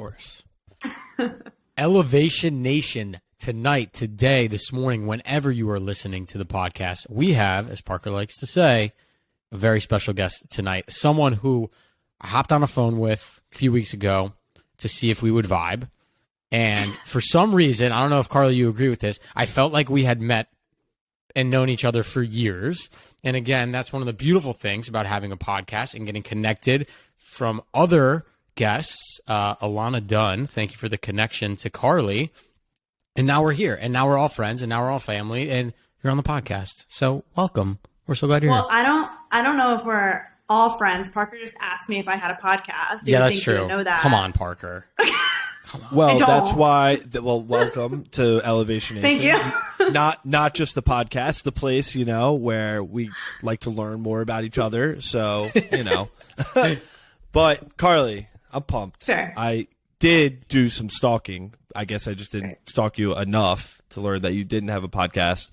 course. Elevation Nation, tonight, today, this morning, whenever you are listening to the podcast, we have, as Parker likes to say, a very special guest tonight. Someone who I hopped on a phone with a few weeks ago to see if we would vibe. And for some reason, I don't know if Carly, you agree with this, I felt like we had met and known each other for years. And again, that's one of the beautiful things about having a podcast and getting connected from other guests. Alana Dunn, thank you for the connection to Carly. And now we're here, and now we're all friends, and now we're all family, and you're on the podcast. So welcome. We're so glad you're here. Well, I don't know if we're all friends. Parker just asked me if I had a podcast. Yeah, that's true. You know that. Come on, Parker. Come on. Well, that's why. Well, welcome to Elevation Nation. Thank you. Not just the podcast, the place, where we like to learn more about each other. So, But Carly, I'm pumped. Sure. I did do some stalking. I guess I just didn't stalk you enough to learn that you didn't have a podcast.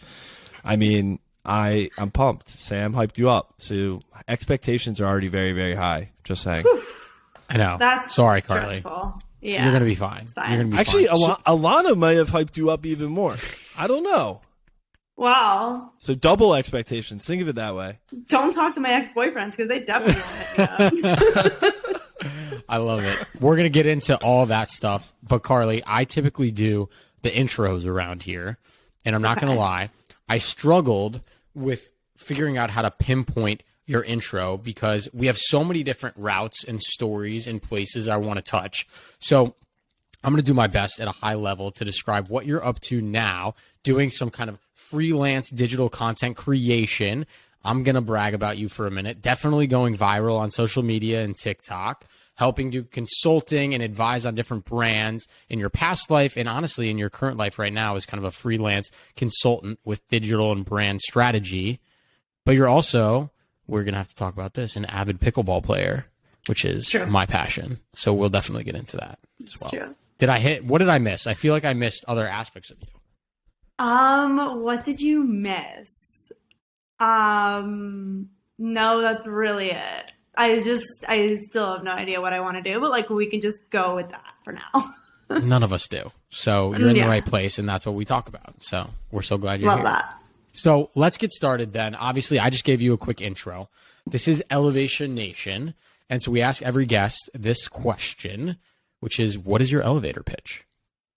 I mean, I'm pumped. Sam hyped you up. So expectations are already very, very high. Just saying. Whew. I know. That's sorry, Carly. stressful. Yeah. You're going to be fine. It's fine. You're gonna be Actually, fine. Alana might have hyped you up even more. I don't know. Wow. So double expectations. Think of it that way. Don't talk to my ex-boyfriends because they definitely won't hit me up. I love it. We're going to get into all that stuff. But Carly, I typically do the intros around here. And I'm not going to lie. I struggled with figuring out how to pinpoint your intro because we have so many different routes and stories and places I want to touch. So I'm going to do my best at a high level to describe what you're up to now, doing some kind of freelance digital content creation. I'm going to brag about you for a minute. Definitely going viral on social media and TikTok, helping do consulting and advise on different brands in your past life. And honestly, in your current life right now as kind of a freelance consultant with digital and brand strategy. But you're also, we're going to have to talk about this, an avid pickleball player, which is my passion. So we'll definitely get into that as well. True. What did I miss? I feel like I missed other aspects of you. What did you miss? No, that's really it. I still have no idea what I want to do, but we can just go with that for now. None of us do. So you're in the right place, and that's what we talk about. So we're so glad you're here. Love that. So let's get started then. Obviously, I just gave you a quick intro. This is Elevation Nation. And so we ask every guest this question, which is, what is your elevator pitch?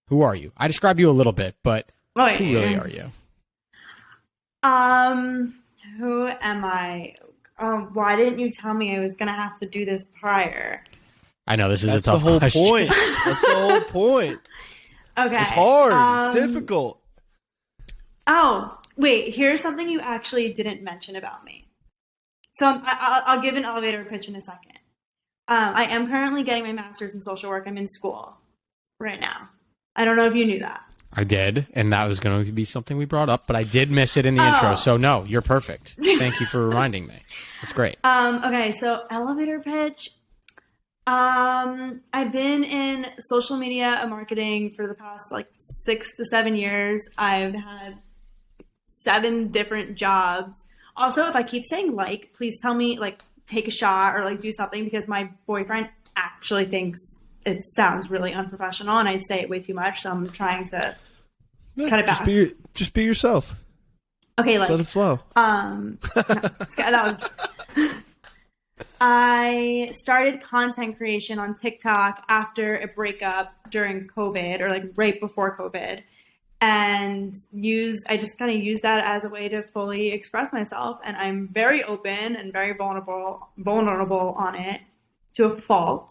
Who are you? I described you a little bit, but who really are you? Who am I? Why didn't you tell me I was going to have to do this prior? I know, this is That's a tough question. Point. That's the whole point. Okay. It's hard. It's difficult. Oh, wait. Here's something you actually didn't mention about me. So I'll give an elevator pitch in a second. I am currently getting my master's in social work. I'm in school right now. I don't know if you knew that. I did, and that was going to be something we brought up, but I did miss it in the intro. So no, you're perfect. Thank you for reminding me. That's great. Okay, so elevator pitch. I've been in social media and marketing for the past 6 to 7 years. I've had 7 different jobs. Also, if I keep saying please tell me take a shot or do something because my boyfriend actually thinks it sounds really unprofessional and I'd say it way too much. So I'm trying to cut it back. Just be yourself. Okay, let it flow. That was. I started content creation on TikTok after a breakup during COVID or right before COVID. And I just kind of use that as a way to fully express myself. And I'm very open and very vulnerable on it to a fault.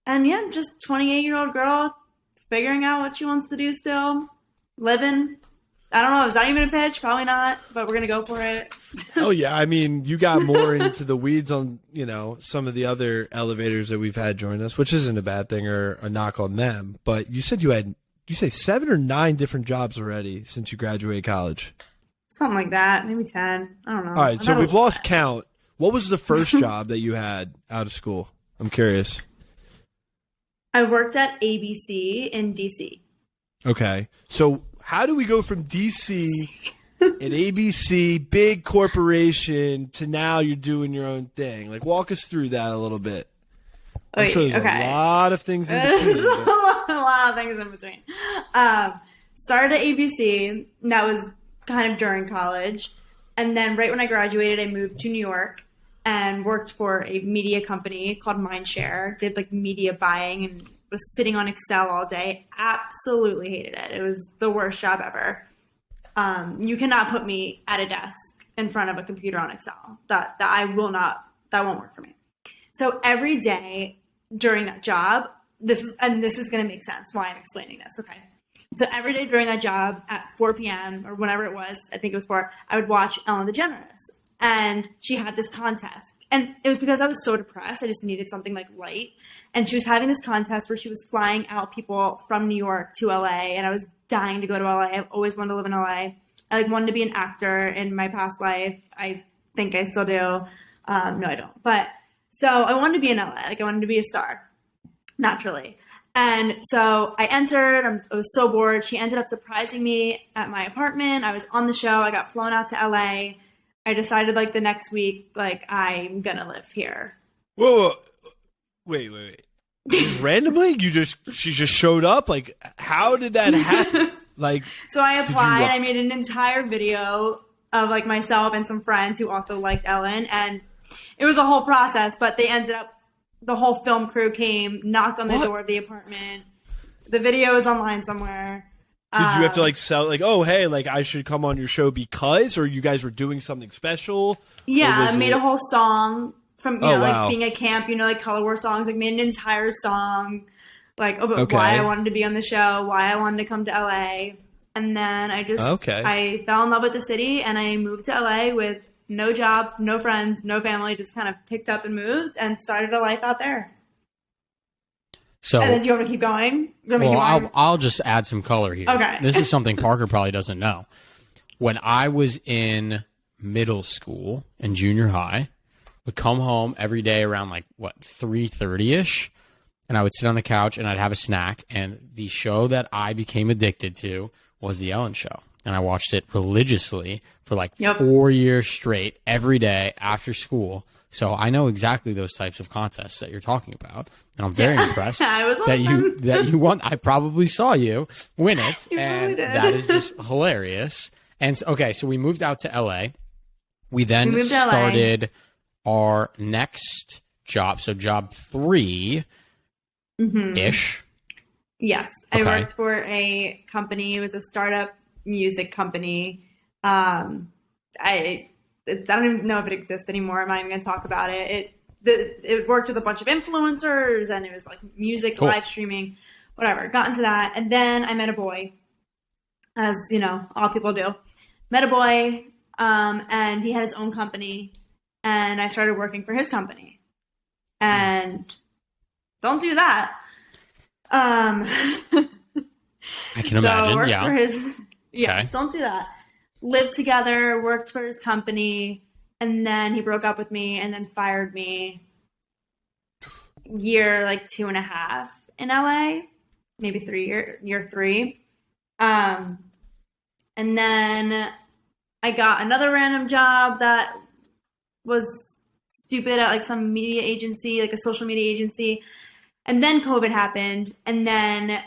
And yeah, just 28-year-old girl figuring out what she wants to do still, living. I don't know. Is that even a pitch? Probably not, but we're going to go for it. Oh, yeah. I mean, you got more into the weeds on, some of the other elevators that we've had join us, which isn't a bad thing or a knock on them. But you said you say 7 or 9 different jobs already since you graduated college. Something like that. Maybe 10. I don't know. All right. So we've lost count. What was the first job that you had out of school? I'm curious. I worked at ABC in DC. Okay. So how do we go from DC and ABC, big corporation, to now you're doing your own thing? Walk us through that a little bit. I'm sure there's a lot of things in between. There's a lot of things in between. Started at ABC, and that was kind of during college. And then right when I graduated, I moved to New York and worked for a media company called Mindshare. Did like media buying and was sitting on Excel all day. Absolutely hated it. It was the worst job ever. You cannot put me at a desk in front of a computer on Excel. That won't work for me. So every day during that job, this is going to make sense why I'm explaining this. Okay. So every day during that job at 4 p.m. or whenever it was, I think it was 4, I would watch Ellen DeGeneres. And she had this contest. And it was because I was so depressed. I just needed something like light. And she was having this contest where she was flying out people from New York to LA. And I was dying to go to LA. I've always wanted to live in LA. I wanted to be an actor in my past life. I think I still do. No, I don't. But so I wanted to be in LA. I wanted to be a star, naturally. And so I entered. I was so bored. She ended up surprising me at my apartment. I was on the show. I got flown out to LA. I decided the next week, I'm going to live here. Whoa. Wait. Randomly? She just showed up? How did that happen? So I applied. I made an entire video of myself and some friends who also liked Ellen. And it was a whole process, but they ended up, the whole film crew came, knocked on the door of the apartment. The video is online somewhere. Did you have to sell oh, hey, I should come on your show because, or you guys were doing something special? Yeah, I made a whole song from, being at camp, Color War songs. Made an entire song, why I wanted to be on the show, why I wanted to come to LA. And then I fell in love with the city and I moved to LA with no job, no friends, no family, just kind of picked up and moved and started a life out there. So, and then do you want to keep going? I'll just add some color here. Okay. This is something Parker probably doesn't know. When I was in middle school and junior high, would come home every day around 3:30ish, and I would sit on the couch and I'd have a snack. And the show that I became addicted to was The Ellen Show. And I watched it religiously for 4 years straight, every day after school. So I know exactly those types of contests that you're talking about, and I'm very impressed that you won. I probably saw you win it, and that is just hilarious. And so we moved out to LA. We then started our next job, so job 3 ish. Yes, okay. I worked for a company. It was a startup music company. I don't even know if it exists anymore. I'm not even going to talk about it. It worked with a bunch of influencers, and it was music, live streaming, whatever. Got into that, and then I met a boy, as all people do. Met a boy, and he had his own company, and I started working for his company. And don't do that. I can imagine. Okay. Don't do that. Lived together, worked for his company, and then he broke up with me and then fired me year 2.5 in LA, maybe 3 year 3. And then I got another random job that was stupid at some media agency, a social media agency. And then COVID happened, and then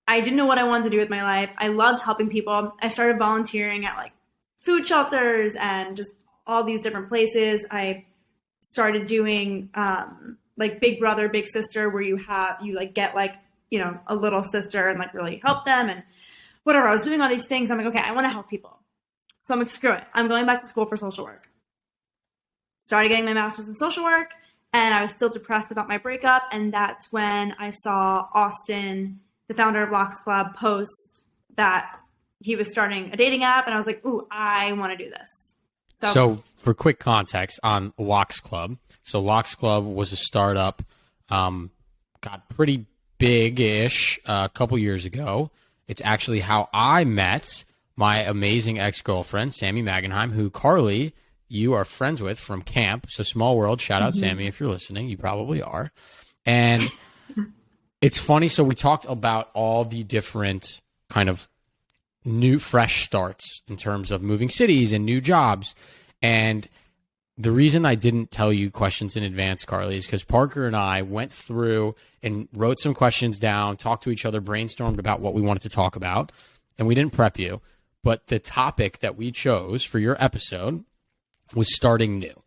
I didn't know what I wanted to do with my life. I loved helping people. I started volunteering at food shelters and just all these different places. I started doing Big Brother, Big Sister, where you get a little sister and really help them and whatever. I was doing all these things. I'm okay, I want to help people. So I'm screw it. I'm going back to school for social work. Started getting my master's in social work, and I was still depressed about my breakup. And that's when I saw Austin, the founder of Locks Club, post that he was starting a dating app, and I was like, ooh, I want to do this. So for quick context on Locks Club, so Locks Club was a startup, got pretty big-ish a couple years ago. It's actually how I met my amazing ex-girlfriend, Sammy Magenheim, who, Carly, you are friends with from camp. So small world. Shout out, Sammy, if you're listening. You probably are. And it's funny. So we talked about all the different kind of new, fresh starts in terms of moving cities and new jobs. And the reason I didn't tell you questions in advance, Carly, is because Parker and I went through and wrote some questions down, talked to each other, brainstormed about what we wanted to talk about, and we didn't prep you. But the topic that we chose for your episode was starting new.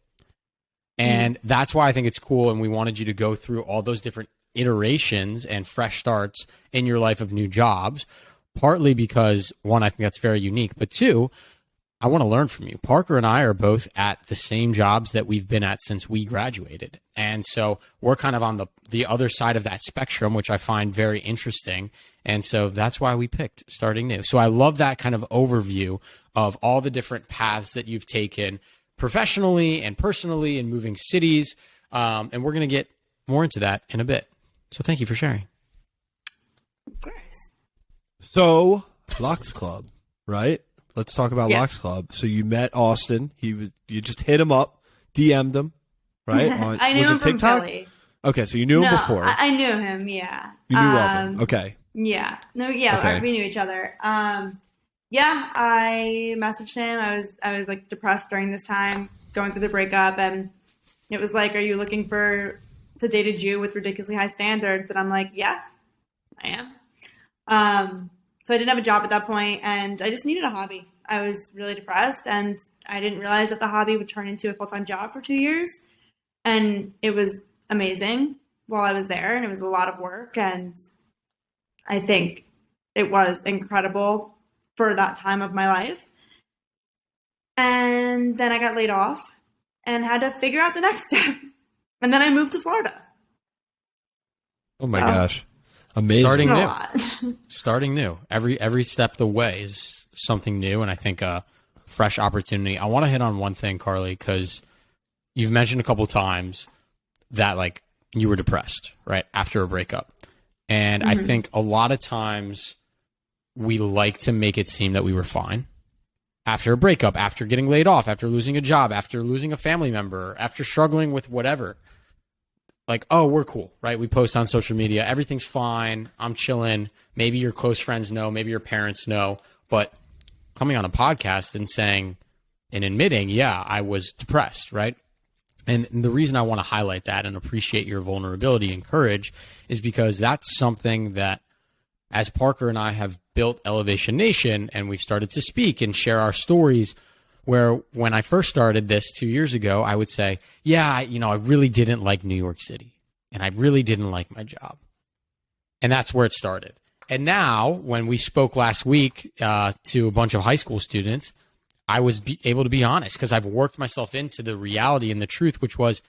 And that's why I think it's cool, and we wanted you to go through all those different iterations and fresh starts in your life of new jobs, partly because, one, I think that's very unique, but two, I want to learn from you. Parker and I are both at the same jobs that we've been at since we graduated. And so we're kind of on the other side of that spectrum, which I find very interesting. And so that's why we picked starting new. So I love that kind of overview of all the different paths that you've taken professionally and personally and moving cities. And we're going to get more into that in a bit. So thank you for sharing. Of course. So, Locks Club, right? Let's talk about Yeah. Locks Club. So you met Austin. You just hit him up, DM'd him, right? I knew was him it from TikTok? Philly. Okay, so you knew him No, before. I knew him. Yeah. You knew of him. Okay. Yeah. No. Yeah. Okay. We knew each other. Yeah. I messaged him. I was like depressed during this time, going through the breakup, and it was like, "Are you looking to date a Jew with ridiculously high standards?" And I'm like, "Yeah, I am." So I didn't have a job at that point, and I just needed a hobby. I was really depressed, and I didn't realize that the hobby would turn into a full-time job for 2 years. And it was amazing while I was there, and it was a lot of work, and I think it was incredible for that time of my life. And then I got laid off and had to figure out the next step. And then I moved to Florida. Oh my gosh. Amazing. Starting A new. lot. Starting new. Every step of the way is something new, and I think a fresh opportunity. I want to hit on one thing, Carly, because you've mentioned a couple times that like you were depressed, right, after a breakup. And I think a lot of times we like to make it seem that we were fine after a breakup, after getting laid off, after losing a job, after losing a family member, after struggling with whatever. Like, oh, we're cool, right? We post on social media, everything's fine, I'm chilling. Maybe your close friends know, maybe your parents know, but coming on a podcast and saying and admitting, yeah, I was depressed, right? And the reason I want to highlight that and appreciate your vulnerability and courage is because that's something that, as Parker and I have built Elevation Nation and we've started to speak and share our stories, where when I first started this 2 years ago, I would say, yeah, I really didn't like New York City and I really didn't like my job. And that's where it started. And now when we spoke last week to a bunch of high school students, I was able to be honest because I've worked myself into the reality and the truth, which was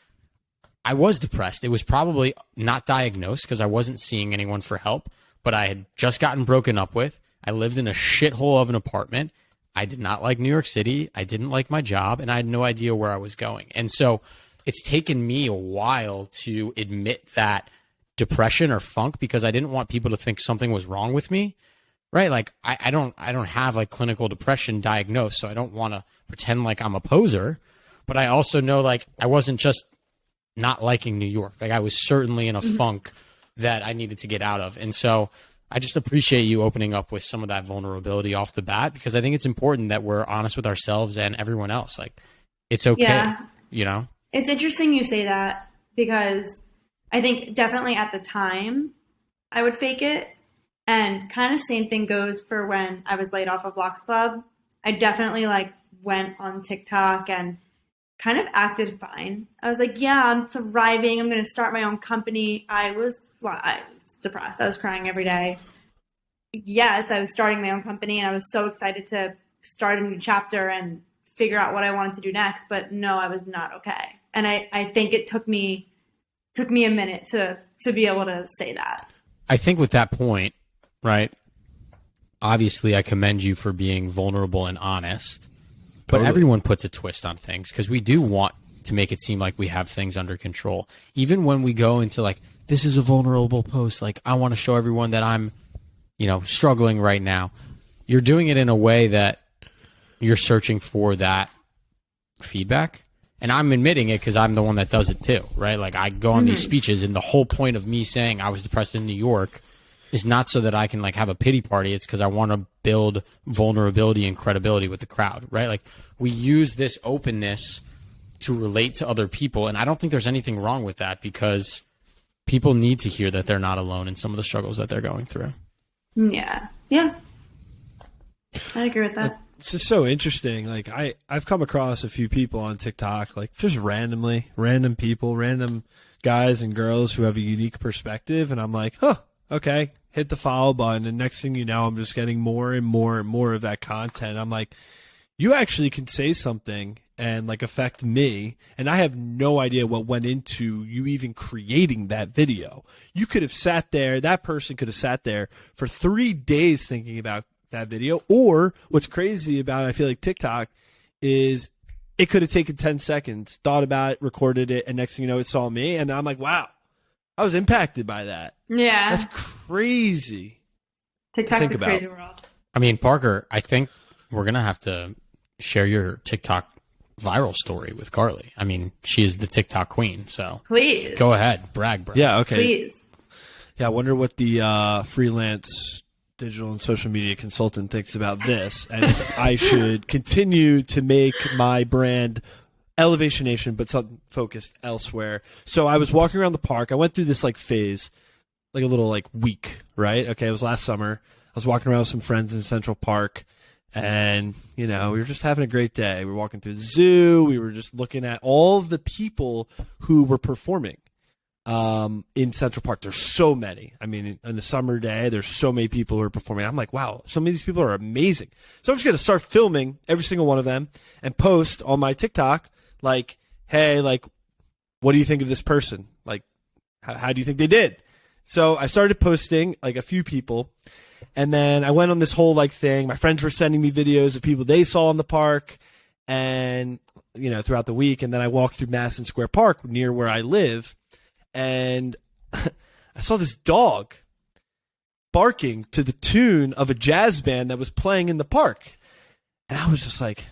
I was depressed. It was probably not diagnosed because I wasn't seeing anyone for help, but I had just gotten broken up with. I lived in a shithole of an apartment. I did not like New York City. I didn't like my job, and I had no idea where I was going. And so it's taken me a while to admit that depression or funk because I didn't want people to think something was wrong with me, right? Like I don't have like clinical depression diagnosed, so I don't want to pretend like I'm a poser, but I also know like I wasn't just not liking New York. Like I was certainly in a funk that I needed to get out of. And so I just appreciate you opening up with some of that vulnerability off the bat because I think it's important that we're honest with ourselves and everyone else. Like it's okay, Yeah. It's interesting you say that because I think definitely at the time I would fake it. And kind of same thing goes for when I was laid off of Locks Club. I definitely like went on TikTok and kind of acted fine. I was like, yeah, I'm thriving. I'm going to start my own company. I was depressed. I was crying every day. Yes, I was starting my own company and I was so excited to start a new chapter and figure out what I wanted to do next. But no, I was not okay. And I think it took me a minute to be able to say that. I think with that point, right, obviously I commend you for being vulnerable and honest, but Totally. everyone puts a twist on things because we do want to make it seem like we have things under control. Even when we go into like, this is a vulnerable post, like I want to show everyone that I'm, struggling right now. You're doing it in a way that you're searching for that feedback. And I'm admitting it because I'm the one that does it too, right? Like I go on these speeches and the whole point of me saying I was depressed in New York is not so that I can like have a pity party. It's because I want to build vulnerability and credibility with the crowd, right? Like we use this openness to relate to other people. And I don't think there's anything wrong with that, because people need to hear that they're not alone in some of the struggles that they're going through. Yeah. I agree with that. It's just so interesting. Like I've come across a few people on TikTok, like just randomly, random people, random guys and girls who have a unique perspective. And I'm like, okay, hit the follow button. And next thing you know, I'm just getting more and more and more of that content. I'm like, you actually can say something and like affect me. And I have no idea what went into you even creating that video. You could have sat there, that person could have sat there for 3 days thinking about that video. Or what's crazy about, I feel like TikTok, is it could have taken 10 seconds, thought about it, recorded it, and next thing you know, it saw me. And I'm like, wow, I was impacted by that. Yeah. That's crazy. TikTok's a crazy world. I mean, Parker, I think we're going to have to share your TikTok viral story with Carly. I mean, she is the TikTok queen, so please go ahead, brag. Yeah, okay. Please. Yeah, I wonder what the freelance digital and social media consultant thinks about this, and if I should continue to make my brand Elevation Nation, but something focused elsewhere. So I was walking around the park. I went through this like phase, like a little like week, right? Okay, it was last summer. I was walking around with some friends in Central Park, and we were just having a great day. We were walking through the zoo. We were just looking at all of the people who were performing in Central Park. There's so many. I mean, on a summer day, there's so many people who are performing. I'm like, wow, some of these people are amazing. So I'm just going to start filming every single one of them and post on my TikTok, like, hey, like, what do you think of this person? Like, how do you think they did? So I started posting like a few people, and then I went on this whole like thing. My friends were sending me videos of people they saw in the park and, throughout the week. And then I walked through Madison Square Park near where I live, and I saw this dog barking to the tune of a jazz band that was playing in the park. And I was just like,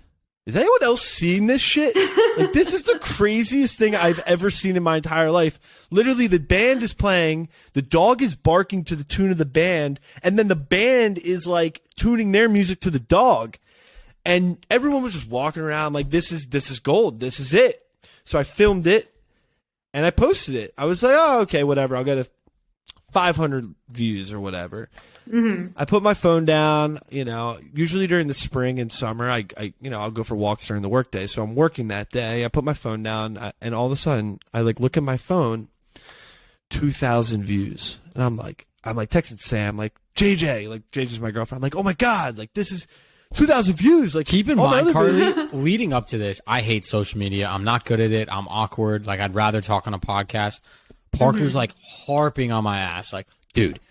is anyone else seeing this shit? Like, this is the craziest thing I've ever seen in my entire life. Literally, the band is playing, the dog is barking to the tune of the band, and then the band is like tuning their music to the dog. And everyone was just walking around like, this is gold. This is it. So I filmed it and I posted it. I was like, oh, okay, whatever. I'll get 500 views or whatever. Mm-hmm. I put my phone down, usually during the spring and summer, I'll go for walks during the workday. So I'm working that day. I put my phone down, and all of a sudden I look at my phone, 2,000 views. And I'm like texting Sam, like, JJ's my girlfriend. I'm like, oh my God, like, this is 2,000 views. Like, keep in mind, Carly, leading up to this, I hate social media. I'm not good at it. I'm awkward. Like, I'd rather talk on a podcast. Parker's like harping on my ass. Like, dude,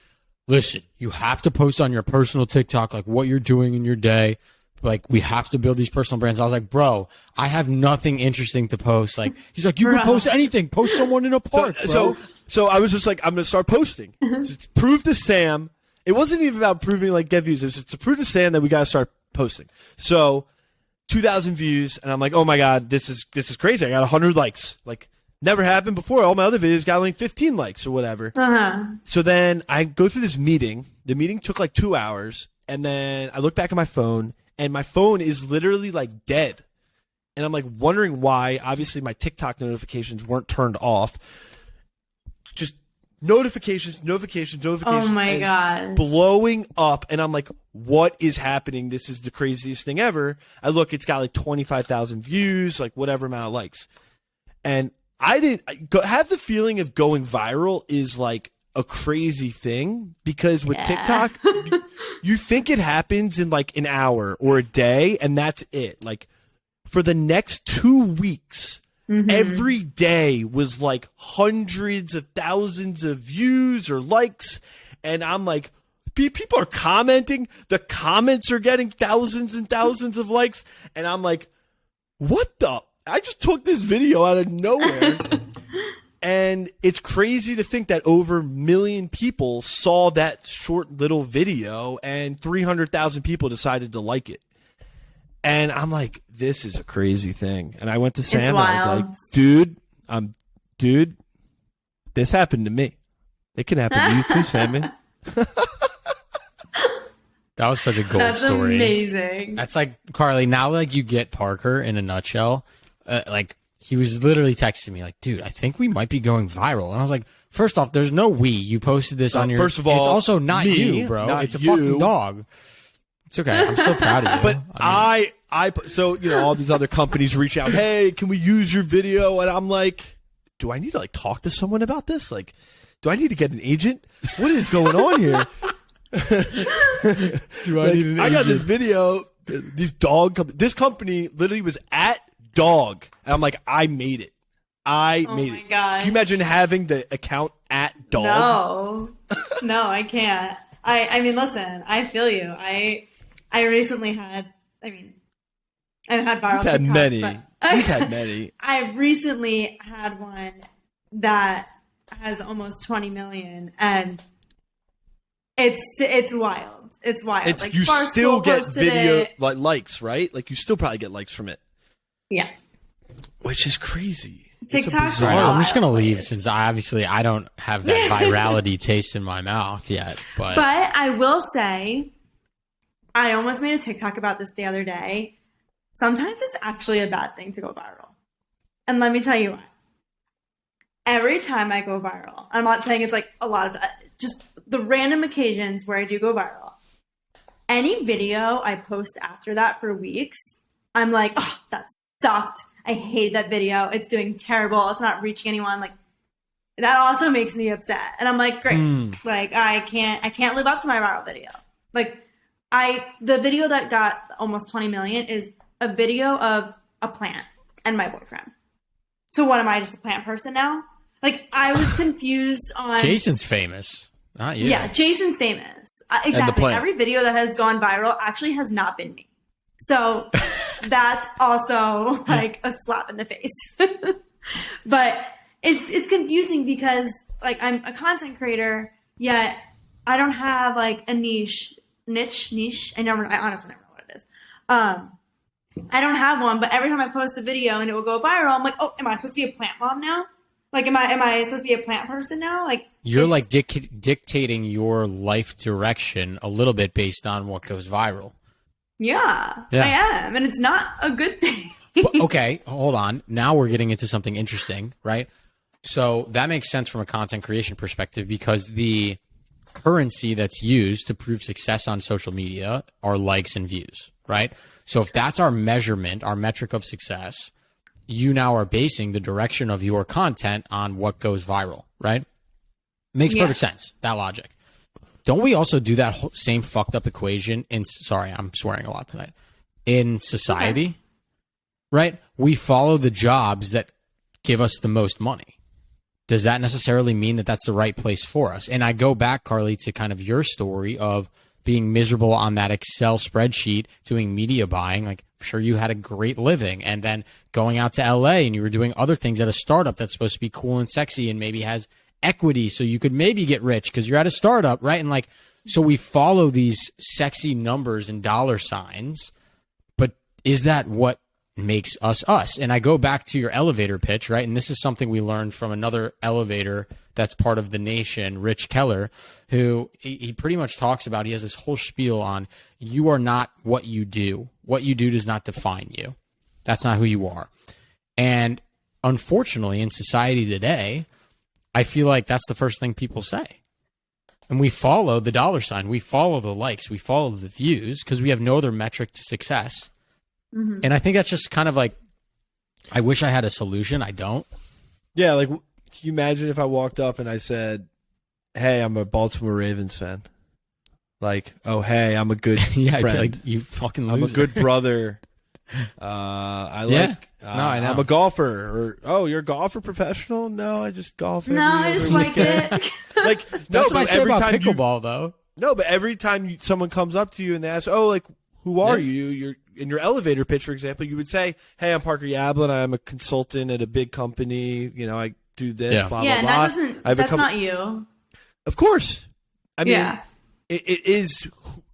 listen, you have to post on your personal TikTok, like what you're doing in your day. Like, we have to build these personal brands. I was like, bro, I have nothing interesting to post. Like, he's like, you can post anything. Post someone in a park, bro. So I was just like, I'm going to start posting. Just to prove to Sam. It wasn't even about proving, like, get views. It was just to prove to Sam that we got to start posting. So 2,000 views, and I'm like, oh my God, this is crazy. I got 100 likes. Like, never happened before. All my other videos got like 15 likes or whatever. So then I go through this meeting. The meeting took like 2 hours. And then I look back at my phone, and my phone is literally like dead. And I'm like wondering why. Obviously, my TikTok notifications weren't turned off. Just notifications. Oh my God. Blowing up. And I'm like, what is happening? This is the craziest thing ever. I look, it's got like 25,000 views, like whatever amount of likes. And I have the feeling of going viral is like a crazy thing, because with TikTok, you think it happens in like an hour or a day, and that's it. Like, for the next 2 weeks, every day was like hundreds of thousands of views or likes. And I'm like, people are commenting. The comments are getting thousands and thousands of likes. And I'm like, what the? I just took this video out of nowhere. And it's crazy to think that over 1 million people saw that short little video, and 300,000 people decided to like it. And I'm like, this is a crazy thing. And I went to Sam and I was like, dude, this happened to me. It can happen to you too, Sammy. That was such a gold That's story. Amazing. That's like, Carly, now like you get Parker in a nutshell. Like, he was literally texting me like, dude, I think we might be going viral. And I was like, first off, there's no we. You posted this on your. First of all, it's also not me, you, bro. not it's a you. fucking dog. It's okay. I'm still proud of you. But so, you know, all these other companies reach out, hey, can we use your video? And I'm like, do I need to like talk to someone about this? Like, do I need to get an agent? What is going on here? I got this video. This company literally was at dog. And I'm like, I made it. I made it. God. Can you imagine having the account at dog? No, I can't. I mean, listen, I feel you. I recently had, I've had viral We've had TikToks, many. but We've had many. I recently had one that has almost 20 million, and it's wild. It's wild. It's like, you Barstool still get posted video it. like likes, right? Like you still probably get likes from it, Yeah. which is crazy. TikTok's All right, wild. I'm just gonna leave since I don't have that virality taste in my mouth yet. But I will say, I almost made a TikTok about this the other day. Sometimes it's actually a bad thing to go viral. And let me tell you why. Every time I go viral, I'm not saying it's like a lot of, just the random occasions where I do go viral. Any video I post after that for weeks, I'm like, oh, that sucked. I hated that video. It's doing terrible. It's not reaching anyone. Like, that also makes me upset. And I'm like, great. Like, I can't live up to my viral video. Like, the video that got almost 20 million is a video of a plant and my boyfriend. So what, am I just a plant person now? Like, I was confused on... Jason's famous, not you. Yeah, Jason's famous. Exactly. Every video that has gone viral actually has not been me. So that's also like a slap in the face. But it's confusing because like I'm a content creator, yet I don't have like a niche. I honestly never know what it is. I don't have one, but every time I post a video and it will go viral, I'm like, oh, am I supposed to be a plant mom now? Like, am I supposed to be a plant person now? Like, you're like dictating your life direction a little bit based on what goes viral. Yeah, I am, and it's not a good thing. But, okay, hold on. Now we're getting into something interesting, right? So that makes sense from a content creation perspective because the currency that's used to prove success on social media are likes and views, right? So if that's our measurement, our metric of success, you now are basing the direction of your content on what goes viral, right? Makes perfect sense, that logic. Don't we also do that same fucked up equation in, sorry, I'm swearing a lot tonight, in society, right? We follow the jobs that give us the most money. Does that necessarily mean that that's the right place for us? And I go back, Carly, to kind of your story of being miserable on that Excel spreadsheet, doing media buying. Like, I'm sure you had a great living, and then going out to LA and you were doing other things at a startup that's supposed to be cool and sexy and maybe has equity so you could maybe get rich because you're at a startup, right? And like, so we follow these sexy numbers and dollar signs, but is that what makes us us? And I go back to your elevator pitch, right? And this is something we learned from another elevator that's part of The Nation, Rich Keller, who he pretty much talks about, he has this whole spiel on, you are not what you do. What you do does not define you. That's not who you are. And unfortunately, in society today, I feel like that's the first thing people say. And we follow the dollar sign. We follow the likes. We follow the views because we have no other metric to success. Mm-hmm. And I think that's just kind of like, I wish I had a solution. I don't. Yeah, like, can you imagine if I walked up and I said, hey, I'm a Baltimore Ravens fan? Like, oh, hey, I'm a good friend. Like, you fucking loser. I'm a good brother. I know. I'm a golfer. Or, oh, you're a golfer professional? No, I just golf. I just like it. Like, no, that's what I say every about time pickleball, though. No, but every time someone comes up to you and they ask, oh, like, who are you? You're in your elevator pitch, for example, you would say, hey, I'm Parker Yablon. I'm a consultant at a big company. You know, I do this, blah, blah, blah. That's not you. Of course. I mean, it is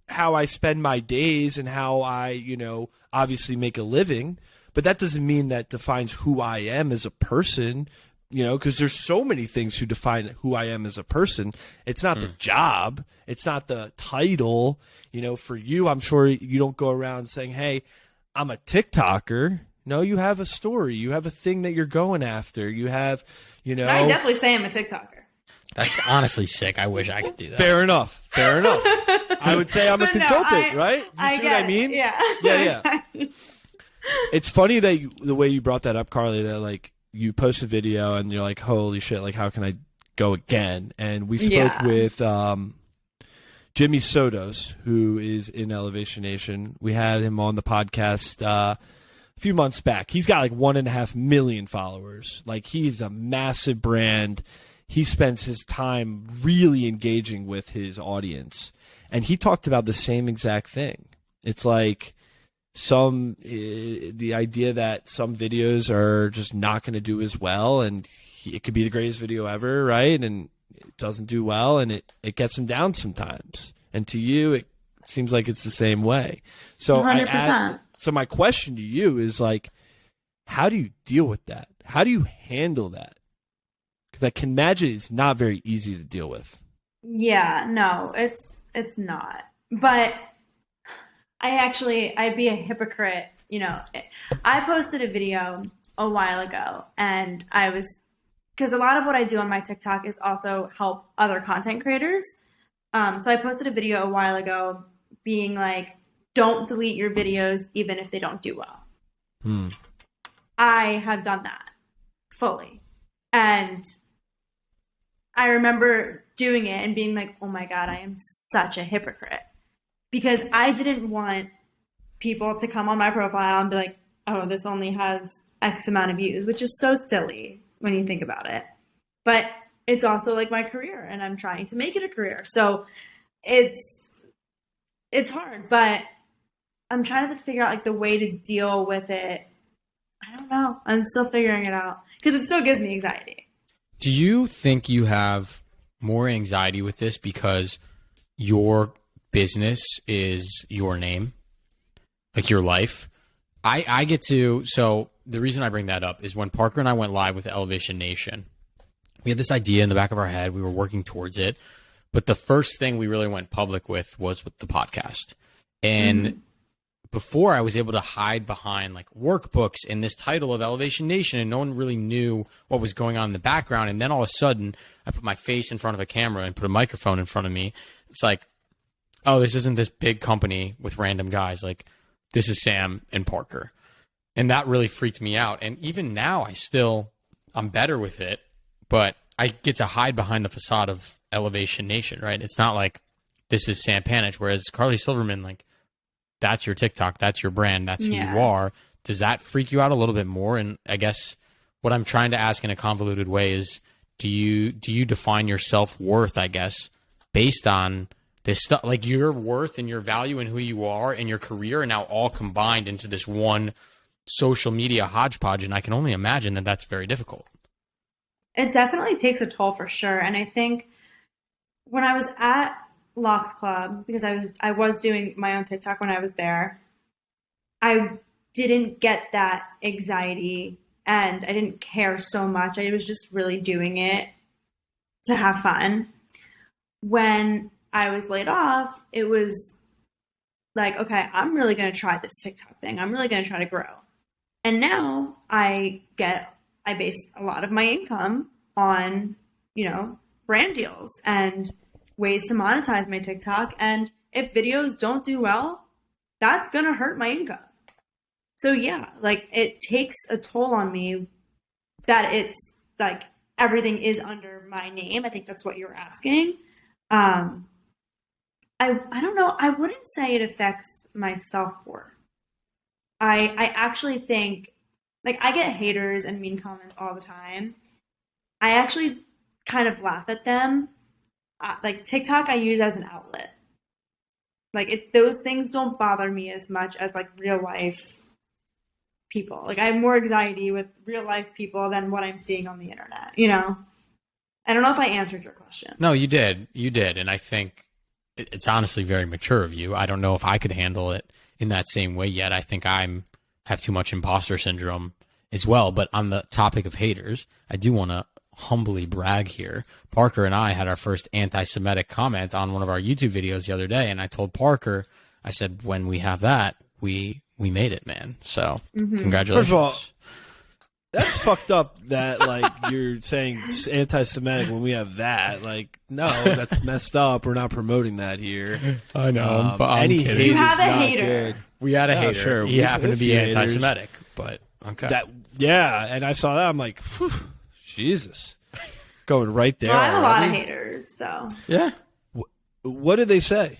how I spend my days and how I, you know, obviously make a living. But that doesn't mean that defines who I am as a person, you know, because there's so many things who define who I am as a person. It's not the job. It's not the title. You know, for you, I'm sure you don't go around saying, hey, I'm a TikToker. No, you have a story. You have a thing that you're going after. You have, you know. I definitely say I'm a TikToker. That's honestly sick. I wish I could do that. Fair enough. I would say I'm a But no, consultant, right? You see what I mean? Yeah. Yeah. It's funny that the way you brought that up, Carly, that like you post a video and you're like, holy shit, like how can I go again? And we spoke with Jimmy Sotos, who is in Elevation Nation. We had him on the podcast a few months back. He's got like 1.5 million followers. Like he's a massive brand. He spends his time really engaging with his audience. And he talked about the same exact thing. It's like the idea that some videos are just not going to do as well, and it could be the greatest video ever, right? And it doesn't do well, and it gets him down sometimes. And to you, it seems like it's the same way. So 100%. So my question to you is like, how do you deal with that? How do you handle that? Because I can imagine it's not very easy to deal with. Yeah, no, it's not. But I'd be a hypocrite. You know, I posted a video a while ago, and because a lot of what I do on my TikTok is also help other content creators. So I posted a video a while ago being like, don't delete your videos even if they don't do well. I have done that fully. And I remember doing it and being like, oh my God, I am such a hypocrite. Because I didn't want people to come on my profile and be like, oh, this only has X amount of views, which is so silly when you think about it. But it's also like my career, and I'm trying to make it a career. So it's hard, but I'm trying to figure out like the way to deal with it. I don't know. I'm still figuring it out because it still gives me anxiety. Do you think you have more anxiety with this because your business is your name, like your life? I get to, so the reason I bring that up is when Parker and I went live with Elevation Nation, we had this idea in the back of our head. We were working towards it. But the first thing we really went public with was with the podcast. And before I was able to hide behind like workbooks and this title of Elevation Nation, and no one really knew what was going on in the background. And then all of a sudden I put my face in front of a camera and put a microphone in front of me. It's like, oh, this isn't this big company with random guys. Like, this is Sam and Parker. And that really freaked me out. And even now I'm better with it, but I get to hide behind the facade of Elevation Nation, right? It's not like this is Sam Panitch, whereas Carly Silverman, like, that's your TikTok, that's your brand, that's who you are. Does that freak you out a little bit more? And I guess what I'm trying to ask in a convoluted way is, do you define your self-worth, I guess, based on this stuff, like your worth and your value and who you are and your career are now all combined into this one social media hodgepodge? And I can only imagine that that's very difficult. It definitely takes a toll for sure. And I think when I was at Locks Club, because I was doing my own TikTok when I was there, I didn't get that anxiety and I didn't care so much. I was just really doing it to have fun. When I was laid off, it was like, okay, I'm really going to try this TikTok thing. I'm really going to try to grow. And now I base a lot of my income on, brand deals and ways to monetize my TikTok. And if videos don't do well, that's going to hurt my income. So yeah, like it takes a toll on me that it's like everything is under my name. I think that's what you're asking. I don't know. I wouldn't say it affects my self-worth. I actually think, like, I get haters and mean comments all the time. I actually kind of laugh at them. Like, TikTok I use as an outlet. Like, those things don't bother me as much as, like, real life people. Like, I have more anxiety with real life people than what I'm seeing on the internet, I don't know if I answered your question. No, you did. You did. And I think it's honestly very mature of you. I don't know if I could handle it in that same way yet. I think have too much imposter syndrome as well. But on the topic of haters, I do want to humbly brag here. Parker and I had our first anti-Semitic comment on one of our YouTube videos the other day. And I told Parker, I said, when we have that, we we made it, man. So Mm-hmm. congratulations. First of all, that's fucked up that, like, you're saying anti-Semitic when we have that. Like, no, that's messed up. We're not promoting that here. I know, but I'm any kidding. hate You have is a not hater. good. We had a Yeah, hater. sure. He We've happened to had be few haters. anti-Semitic, but okay. Yeah, and I saw that. I'm like, whew, Jesus. Going right there. Well, I have a lot of already. haters, so Yeah. What did they say?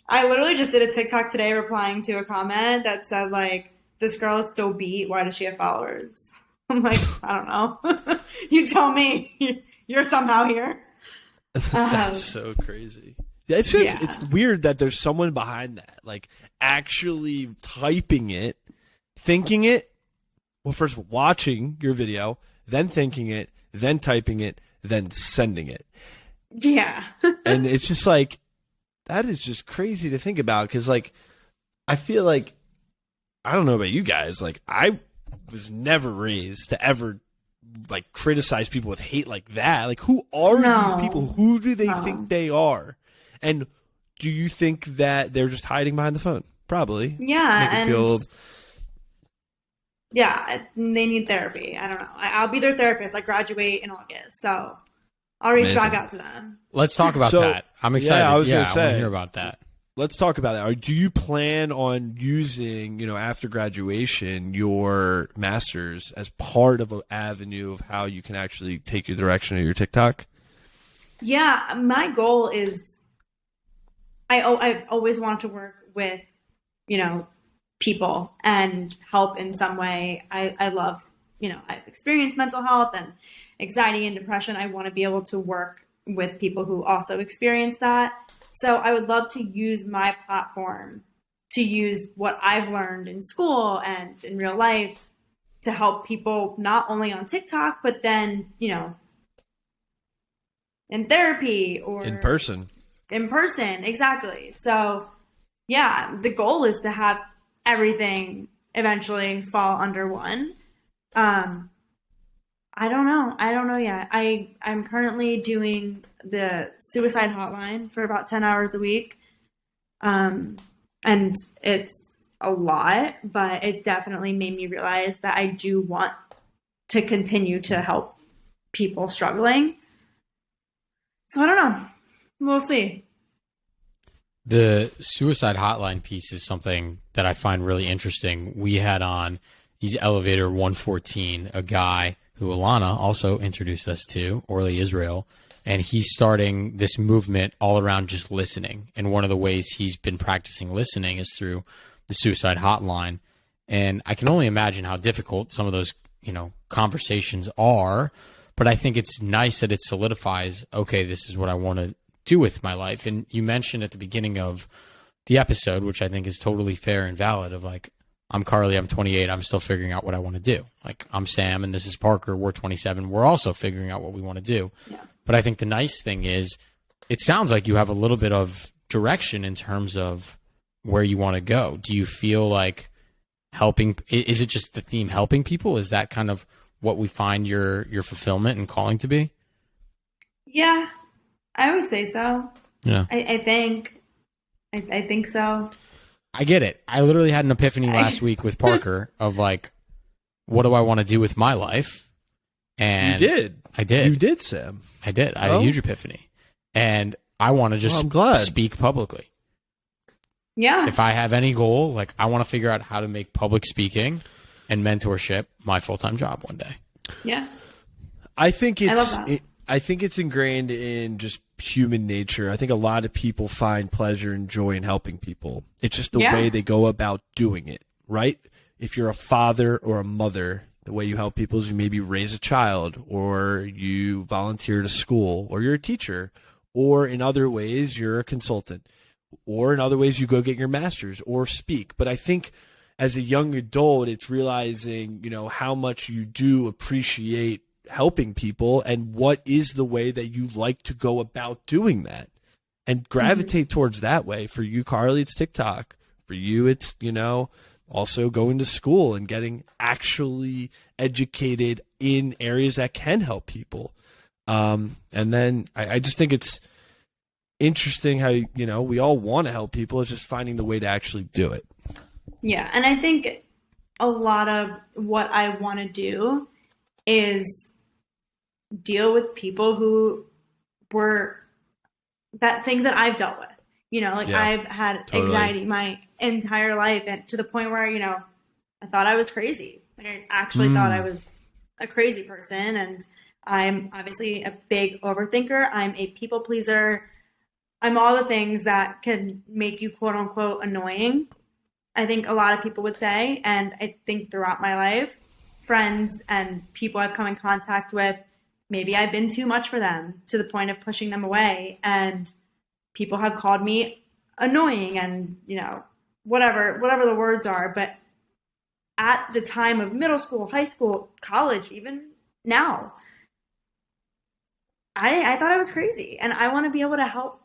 I literally just did a TikTok today replying to a comment that said, like, this girl is so beat. Why does she have followers? I'm like, I don't know. You tell me. You're somehow here. That's so crazy. Yeah, it's just, it's weird that there's someone behind that, like actually typing it, thinking it. Well, first watching your video, then thinking it, then typing it, then sending it. Yeah. And it's just like, that is just crazy to think about, because, like, I feel like, I don't know about you guys, like, I was never raised to ever, like, criticize people with hate like that. Like, who are these people? Who do they think they are? And do you think that they're just hiding behind the phone? Probably. Yeah. Make it feel... Yeah, they need therapy. I don't know. I'll be their therapist. I graduate in August, so I'll reach back out to them. Let's talk about that. I'm excited. Yeah, I was gonna I want say, to hear about that. Let's talk about that. Do you plan on using, after graduation, your master's as part of an avenue of how you can actually take your direction of your TikTok? Yeah, my goal is I've always wanted to work with, people and help in some way. I love, I've experienced mental health and anxiety and depression. I want to be able to work with people who also experience that. So I would love to use my platform to use what I've learned in school and in real life to help people not only on TikTok, but then, in therapy or In person. In person, exactly. So yeah, the goal is to have everything eventually fall under one. I don't know yet. I'm currently doing the suicide hotline for about 10 hours a week. And it's a lot, but it definitely made me realize that I do want to continue to help people struggling. So I don't know. We'll see. The suicide hotline piece is something that I find really interesting. We had on, he's Elevator 114, a guy who Alana also introduced us to, Orly Israel, and he's starting this movement all around just listening. And one of the ways he's been practicing listening is through the suicide hotline. And I can only imagine how difficult some of those, conversations are. But I think it's nice that it solidifies, okay, this is what I want to do with my life. And you mentioned at the beginning of the episode, which I think is totally fair and valid, of like, I'm Carly, I'm 28, I'm still figuring out what I want to do. Like, I'm Sam and this is Parker, we're 27, we're also figuring out what we want to do. Yeah. But I think the nice thing is, it sounds like you have a little bit of direction in terms of where you want to go. Do you feel like helping, is it just the theme helping people? Is that kind of what we find your fulfillment and calling to be? Yeah, I would say so. Yeah. I think so. I get it. I literally had an epiphany last week with Parker of like, what do I want to do with my life? And you did. I did. You did, Sam. I did. I had a huge epiphany. And I want to just speak publicly. Yeah. If I have any goal, like I want to figure out how to make public speaking and mentorship my full-time job one day. Yeah. I think it's ingrained in just human nature. I think a lot of people find pleasure and joy in helping people. It's just the way they go about doing it, right? If you're a father or a mother, the way you help people is you maybe raise a child, or you volunteer at a school, or you're a teacher, or in other ways you're a consultant, or in other ways you go get your master's or speak. But I think as a young adult, it's realizing, how much you do appreciate helping people and what is the way that you like to go about doing that, and gravitate towards that way. For you, Carly, it's TikTok. For you, it's, also going to school and getting actually educated in areas that can help people. And then I just think it's interesting how, we all want to help people. It's just finding the way to actually do it. Yeah. And I think a lot of what I want to do is deal with people who were that things that I've dealt with. Like Yeah, I've had totally. anxiety my entire life, and to the point where, I thought I was crazy. Like I actually thought I was a crazy person, and I'm obviously a big overthinker. I'm a people pleaser. I'm all the things that can make you quote unquote annoying. I think a lot of people would say, and I think throughout my life, friends and people I've come in contact with, maybe I've been too much for them to the point of pushing them away. And people have called me annoying and, whatever the words are. But at the time of middle school, high school, college, even now, I thought I was crazy. And I want to be able to help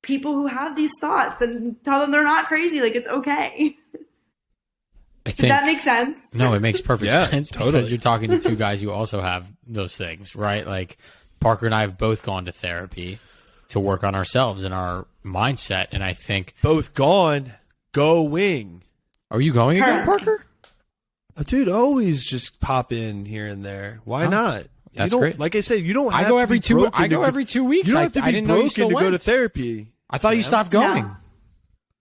people who have these thoughts and tell them they're not crazy. Like, it's okay. I Does think that make sense? no, it makes perfect Yeah, sense totally. because you're talking to two guys who also have those things, right? Like Parker and I have both gone to therapy to work on ourselves and our mindset. And I think, Both gone, going. are you going again, Parker? Dude, always just pop in here and there. Why Oh, not? that's you don't, great. Like I said, you don't have I go to every be 2. broken I to go every 2 weeks. You don't have to I be didn't know you broken still to go to went. therapy. I thought you stopped going. No.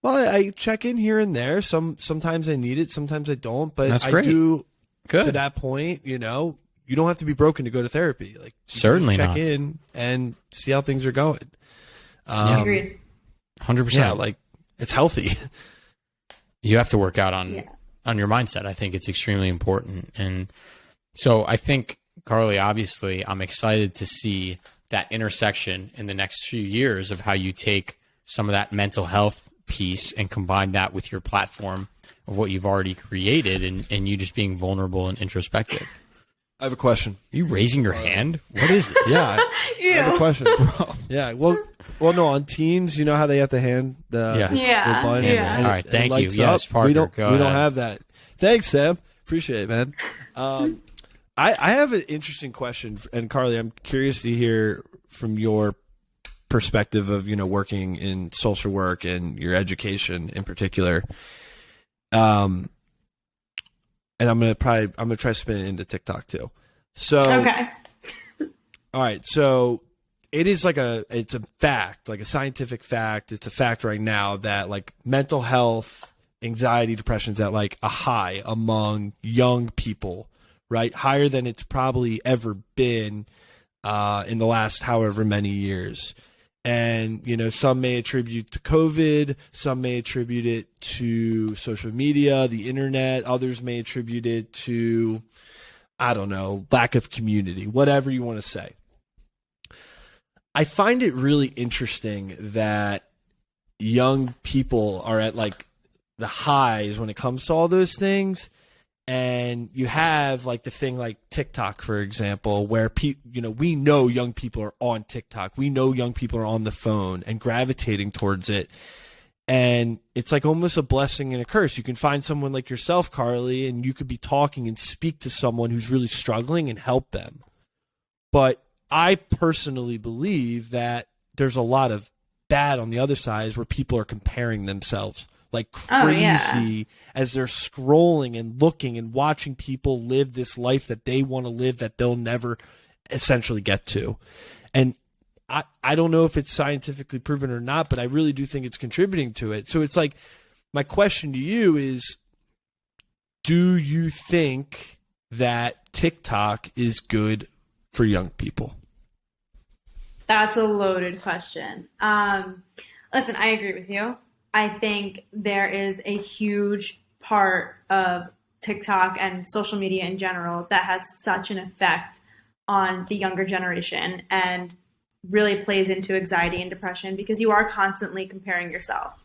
Well, I check in here and there. Sometimes I need it, sometimes I don't. But That's I great. do Good. to that point. You don't have to be broken to go to therapy. Like you can Certainly just check not. in and see how things are going. Agreed. 100%. Yeah, like it's healthy. You have to work out on Yeah. your mindset. I think it's extremely important. And so I think, Carly, obviously, I'm excited to see that intersection in the next few years of how you take some of that mental health piece and combine that with your platform of what you've already created and you just being vulnerable and introspective. I have a question. Are you raising your hand? What is this? Yeah, I have a Ew. question. Yeah, well, no. On Teams, you know how they have to hand the Yeah. Yeah, the button yeah. and All right, it thank you. lights Yes, up. Parker, We don't go ahead. have that. Thanks, Sam. Appreciate it, man. I have an interesting question, and Carly, I'm curious to hear from your perspective of working in social work and your education in particular. And I'm gonna try to spin it into TikTok too. So Okay. all right, so it's a fact, like a scientific fact. It's a fact right now that like mental health, anxiety, depression's at like a high among young people, right? Higher than it's probably ever been in the last however many years. And, some may attribute to COVID, some may attribute it to social media, the internet, others may attribute it to, I don't know, lack of community, whatever you want to say. I find it really interesting that young people are at like the highs when it comes to all those things. And you have like the thing like TikTok, for example, where we know young people are on TikTok. We know young people are on the phone and gravitating towards it. And it's like almost a blessing and a curse. You can find someone like yourself, Carly, and you could be talking and speak to someone who's really struggling and help them. But I personally believe that there's a lot of bad on the other side where people are comparing themselves like crazy as they're scrolling and looking and watching people live this life that they want to live that they'll never essentially get to. And I don't know if it's scientifically proven or not, but I really do think it's contributing to it. So it's like, my question to you is, do you think that TikTok is good for young people? That's a loaded question. Listen, I agree with you. I think there is a huge part of TikTok and social media in general that has such an effect on the younger generation and really plays into anxiety and depression because you are constantly comparing yourself.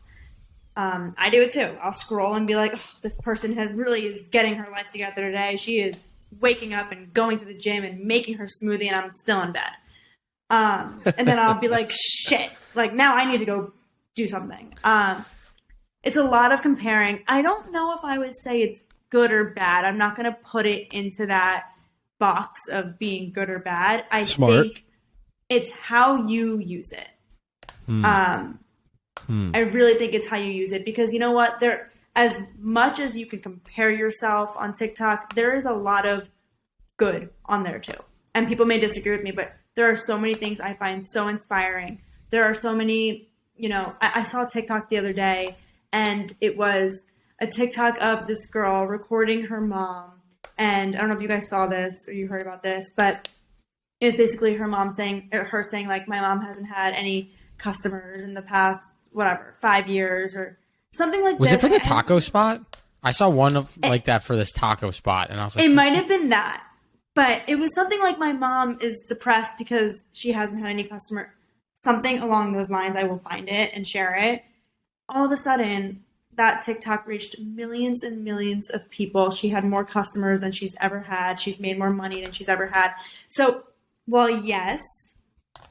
I do it too. I'll scroll and be like, oh, this person really is getting her life together today. She is waking up and going to the gym and making her smoothie and I'm still in bed. And then I'll be like, shit, like now I need to go do something. It's a lot of comparing. I don't know if I would say it's good or bad. I'm not going to put it into that box of being good or bad. I think it's how you use it. I really think it's how you use it because you know what? as much as you can compare yourself on TikTok, there is a lot of good on there too. And people may disagree with me, but there are so many things I find so inspiring. There are so many, I saw a TikTok the other day, and it was a TikTok of this girl recording her mom. And I don't know if you guys saw this or you heard about this, but it was basically her saying like, my mom hasn't had any customers in the past, 5 years or something like that. Was it for the taco spot? I saw one of like that for this taco spot, and I was like, it might have been that, but it was something like, my mom is depressed because she hasn't had any customer, something along those lines. I will find it and share it. All of a sudden, that TikTok reached millions and millions of people. She had more customers than she's ever had. She's made more money than she's ever had. So, while yes,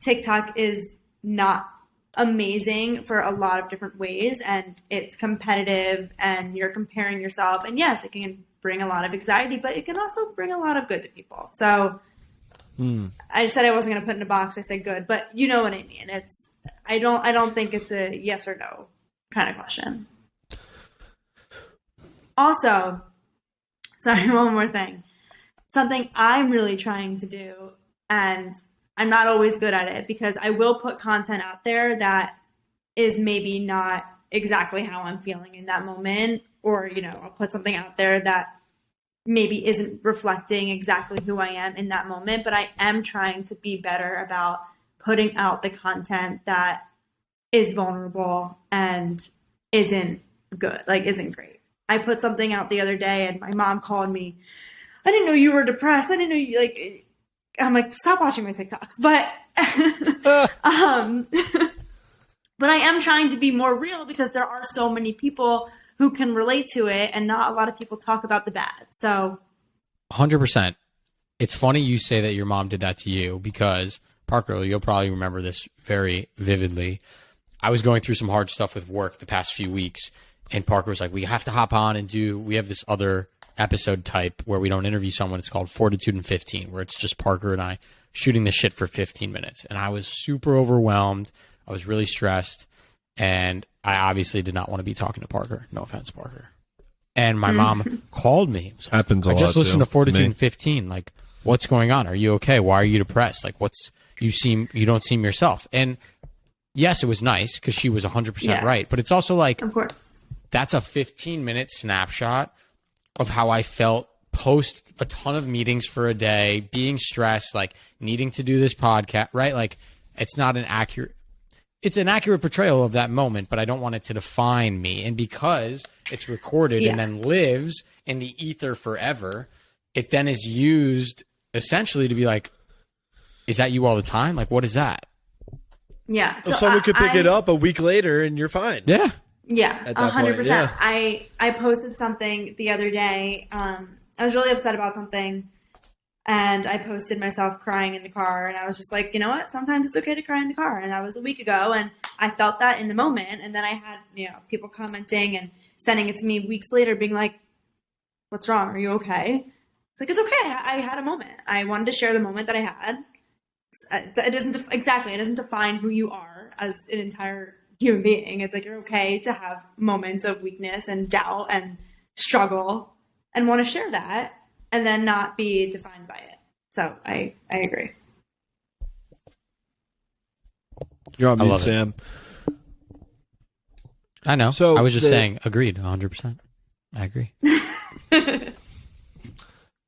TikTok is not amazing for a lot of different ways, and it's competitive and you're comparing yourself, and yes, it can bring a lot of anxiety, but it can also bring a lot of good to people. So I said I wasn't going to put in a box. I said good, but you know what I mean. I don't think it's a yes or no kind of question. Also, sorry, one more thing. Something I'm really trying to do, and I'm not always good at it, because I will put content out there that is maybe not exactly how I'm feeling in that moment, or, I'll put something out there that maybe isn't reflecting exactly who I am in that moment, but I am trying to be better about putting out the content that is vulnerable and isn't good, isn't great. I put something out the other day and my mom called me. I didn't know you were depressed. I didn't know you I'm like, stop watching my TikToks. But, but I am trying to be more real, because there are so many people who can relate to it, and not a lot of people talk about the bad. So 100%. It's funny you say that your mom did that to you, because Parker, you'll probably remember this very vividly. I was going through some hard stuff with work the past few weeks, and Parker was like, we have to hop on and we have this other episode type where we don't interview someone. It's called Fortitude in 15, where it's just Parker and I shooting the shit for 15 minutes. And I was super overwhelmed. I was really stressed. And I obviously did not want to be talking to Parker. No offense, Parker. And my mom called me. Happens a lot. I just listened to Fortitude to in 15. Like, what's going on? Are you okay? Why are you depressed? Like, you don't seem yourself. And yes, it was nice because she was 100% right. But it's also like, of course, that's a 15-minute snapshot of how I felt post a ton of meetings for a day, being stressed, like needing to do this podcast, right? Like, it's an accurate portrayal of that moment, but I don't want it to define me. And because it's recorded and then lives in the ether forever, it then is used essentially to be like, is that you all the time? Like, what is that? Yeah. So someone could pick it up a week later and you're fine. Yeah. Yeah, 100%. Yeah. I posted something the other day. I was really upset about something, and I posted myself crying in the car, and I was just like, you know what? Sometimes it's okay to cry in the car. And that was a week ago, and I felt that in the moment. And then I had, people commenting and sending it to me weeks later being like, what's wrong? Are you okay? It's like, it's okay. I had a moment. I wanted to share the moment that I had. It doesn't define who you are as an entire human being. It's like, you're okay to have moments of weakness and doubt and struggle and want to share that, and then not be defined by it. So I agree. You're on mute, Sam. I know. So I was just saying, agreed, 100%. I agree.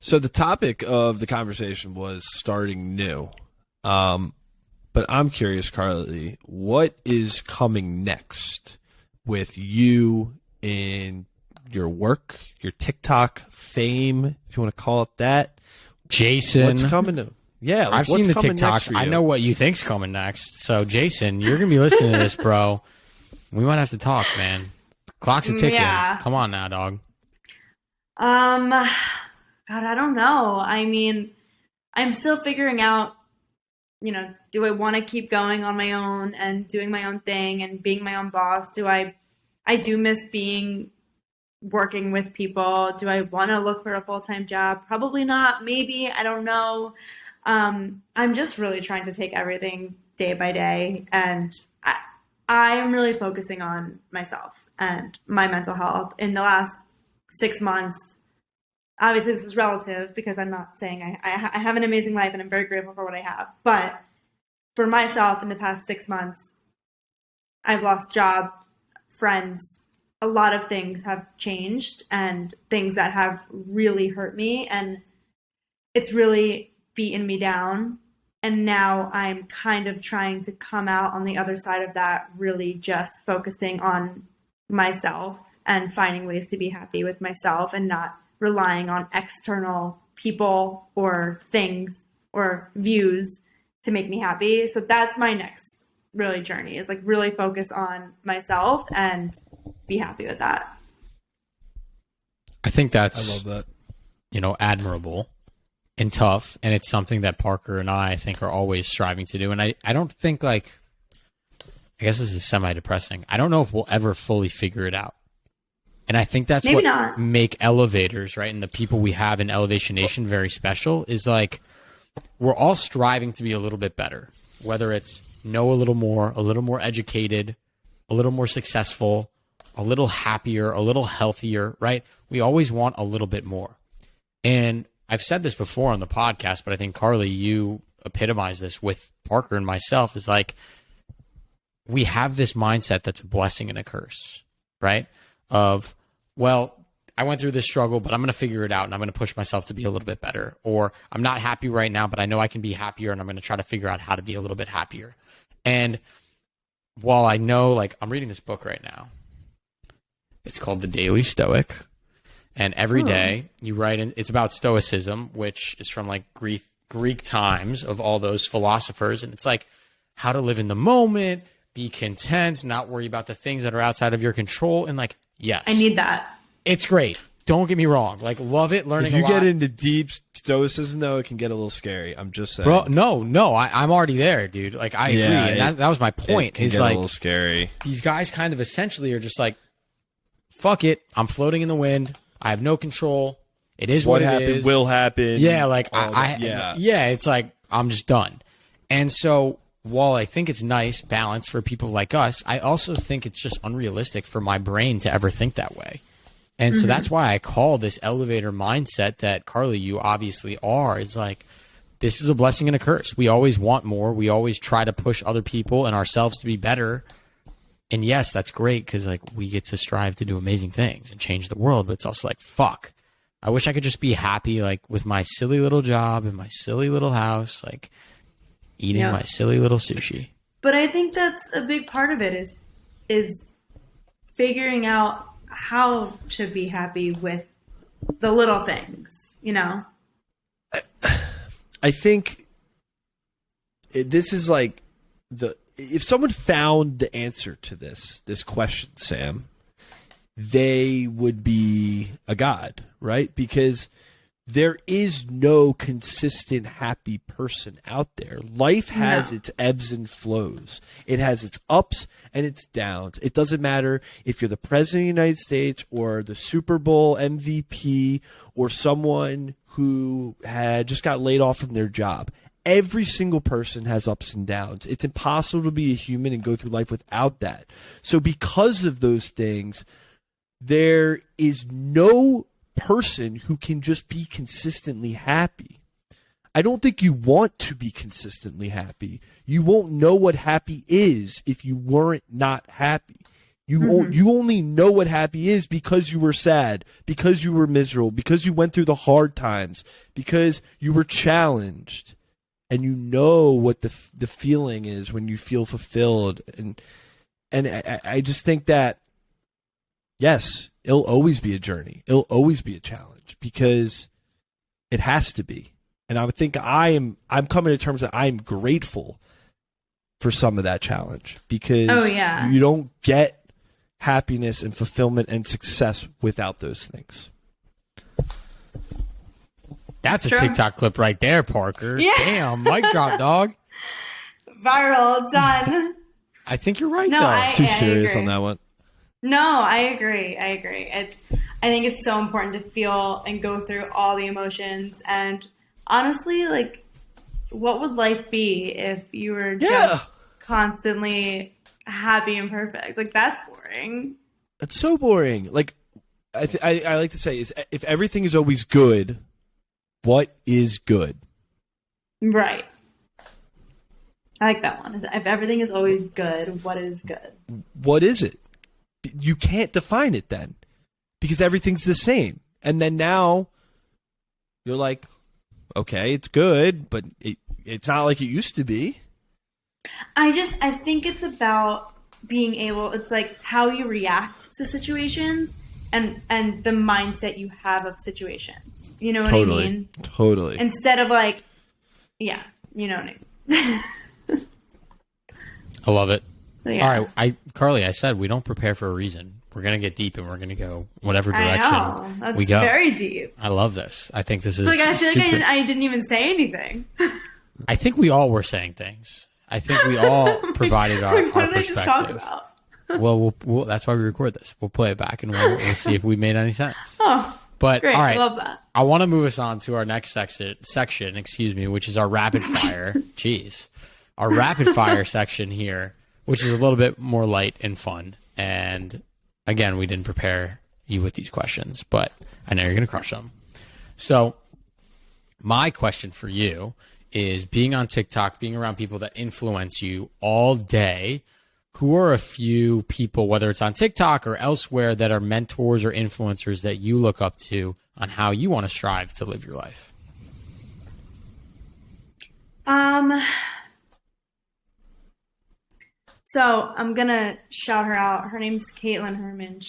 So the topic of the conversation was starting new. But I'm curious, Carly, what is coming next with you in your work, your TikTok fame, if you want to call it that? Jason. What's coming to? Yeah, I've seen the TikToks. I know what you think's coming next. So, Jason, you're going to be listening to this, bro. We might have to talk, man. Clock's a ticking. Yeah. Come on now, dog. God, I don't know. I mean, I'm still figuring out, do I want to keep going on my own and doing my own thing and being my own boss? I do miss working with people. Do I want to look for a full-time job? Probably not. Maybe. I don't know. I'm just really trying to take everything day by day. And I am really focusing on myself and my mental health in the last 6 months. Obviously, this is relative because I'm not saying I have an amazing life and I'm very grateful for what I have. But for myself, in the past 6 months, I've lost job, friends. A lot of things have changed and things that have really hurt me. And it's really beaten me down. And now I'm kind of trying to come out on the other side of that, really just focusing on myself and finding ways to be happy with myself and not relying on external people or things or views to make me happy. So that's my next really journey, is like really focus on myself and be happy with that. I think that's, I love that. Admirable and tough. And it's something that Parker and I think are always striving to do. And I don't think I guess this is semi-depressing. I don't know if we'll ever fully figure it out. And I think that's Maybe what not. make elevators, right, and the people we have in Elevation Nation very special is we're all striving to be a little bit better, whether it's know a little more educated, a little more successful, a little happier, a little healthier, right? We always want a little bit more. And I've said this before on the podcast, but I think, Carly, you epitomize this with Parker and myself, is we have this mindset that's a blessing and a curse, right? Of, well, I went through this struggle, but I'm going to figure it out and I'm going to push myself to be a little bit better. Or I'm not happy right now, but I know I can be happier and I'm going to try to figure out how to be a little bit happier. And while I know, I'm reading this book right now, it's called The Daily Stoic. And every day you write in, it's about Stoicism, which is from Greek times of all those philosophers. And it's how to live in the moment, be content, not worry about the things that are outside of your control. And yes, I need that. It's great. Don't get me wrong. Love it. Learning If you a lot. get into deep stoicism, though, it can get a little scary. I'm just saying. Bro, no. I'm already there, dude. I agree. And that was my point. It can Is get a little scary. These guys kind of essentially are just fuck it. I'm floating in the wind. I have no control. It is what happened it is. will happen. Yeah, it's I'm just done. And so while I think it's nice balance for people like us, I also think it's just unrealistic for my brain to ever think that way. And so that's why I call this elevator mindset that, Carly, you obviously are, is this is a blessing and a curse. We always want more. We always try to push other people and ourselves to be better. And yes, that's great because we get to strive to do amazing things and change the world. But it's also fuck. I wish I could just be happy with my silly little job and my silly little house, eating my silly little sushi. But I think that's a big part of it is figuring out how to be happy with the little things, I think this is if someone found the answer to this question, Sam, they would be a god, right? Because there is no consistent happy person out there. Life has its ebbs and flows. It has its ups and its downs. It doesn't matter if you're the president of the United States or the Super Bowl MVP or someone who had just got laid off from their job. Every single person has ups and downs. It's impossible to be a human and go through life without that. So because of those things, there is no person who can just be consistently happy. I don't think you want to be consistently happy. You won't know what happy is if you weren't not happy. You only know what happy is because you were sad, because you were miserable, because you went through the hard times, because you were challenged. And you know what the feeling is when you feel fulfilled. And I just think that, yes, it'll always be a journey. It'll always be a challenge because it has to be. And I would think I'm coming to terms that I'm grateful for some of that challenge because you don't get happiness and fulfillment and success without those things. That's a TikTok clip right there, Parker. Yeah. Damn, mic drop, dog. Viral, done. I think you're right, No, though. It's too serious agree. on that one. No, I agree. I think it's so important to feel and go through all the emotions. And honestly, what would life be if you were just constantly happy and perfect. Like, that's boring. That's so boring. Like, I like to say is if everything is always good, what is good? Right. I like that one. If everything is always good, what is good? What is it? You can't define it then because everything's the same. And then now you're like, okay, it's good, but it's not like it used to be. I think it's about being able, it's like how you react to situations and the mindset you have of situations. You know what I mean? Totally. Instead of like, yeah, you know what I mean? I love it. So, yeah. All right, Carly, I said we don't prepare for a reason. We're gonna get deep and we're gonna go whatever direction That's we go. Very deep. I love this. I think this is Like, I feel like super... I didn't even say anything. I think we all were saying things. I think we all provided our What did I perspective. just talk about? Well, that's why we record this. We'll play it back and we'll see if we made any sense. Oh, But great. all right, I love that. I want to move us on to our next section, which is our rapid fire. Jeez, our rapid fire section here, which is a little bit more light and fun. And again, we didn't prepare you with these questions, but I know you're going to crush them. So my question for you is, being on TikTok, being around people that influence you all day, who are a few people, whether it's on TikTok or elsewhere, that are mentors or influencers that you look up to on how you want to strive to live your life? So I'm gonna shout her out. Her name's Caitlin Herman.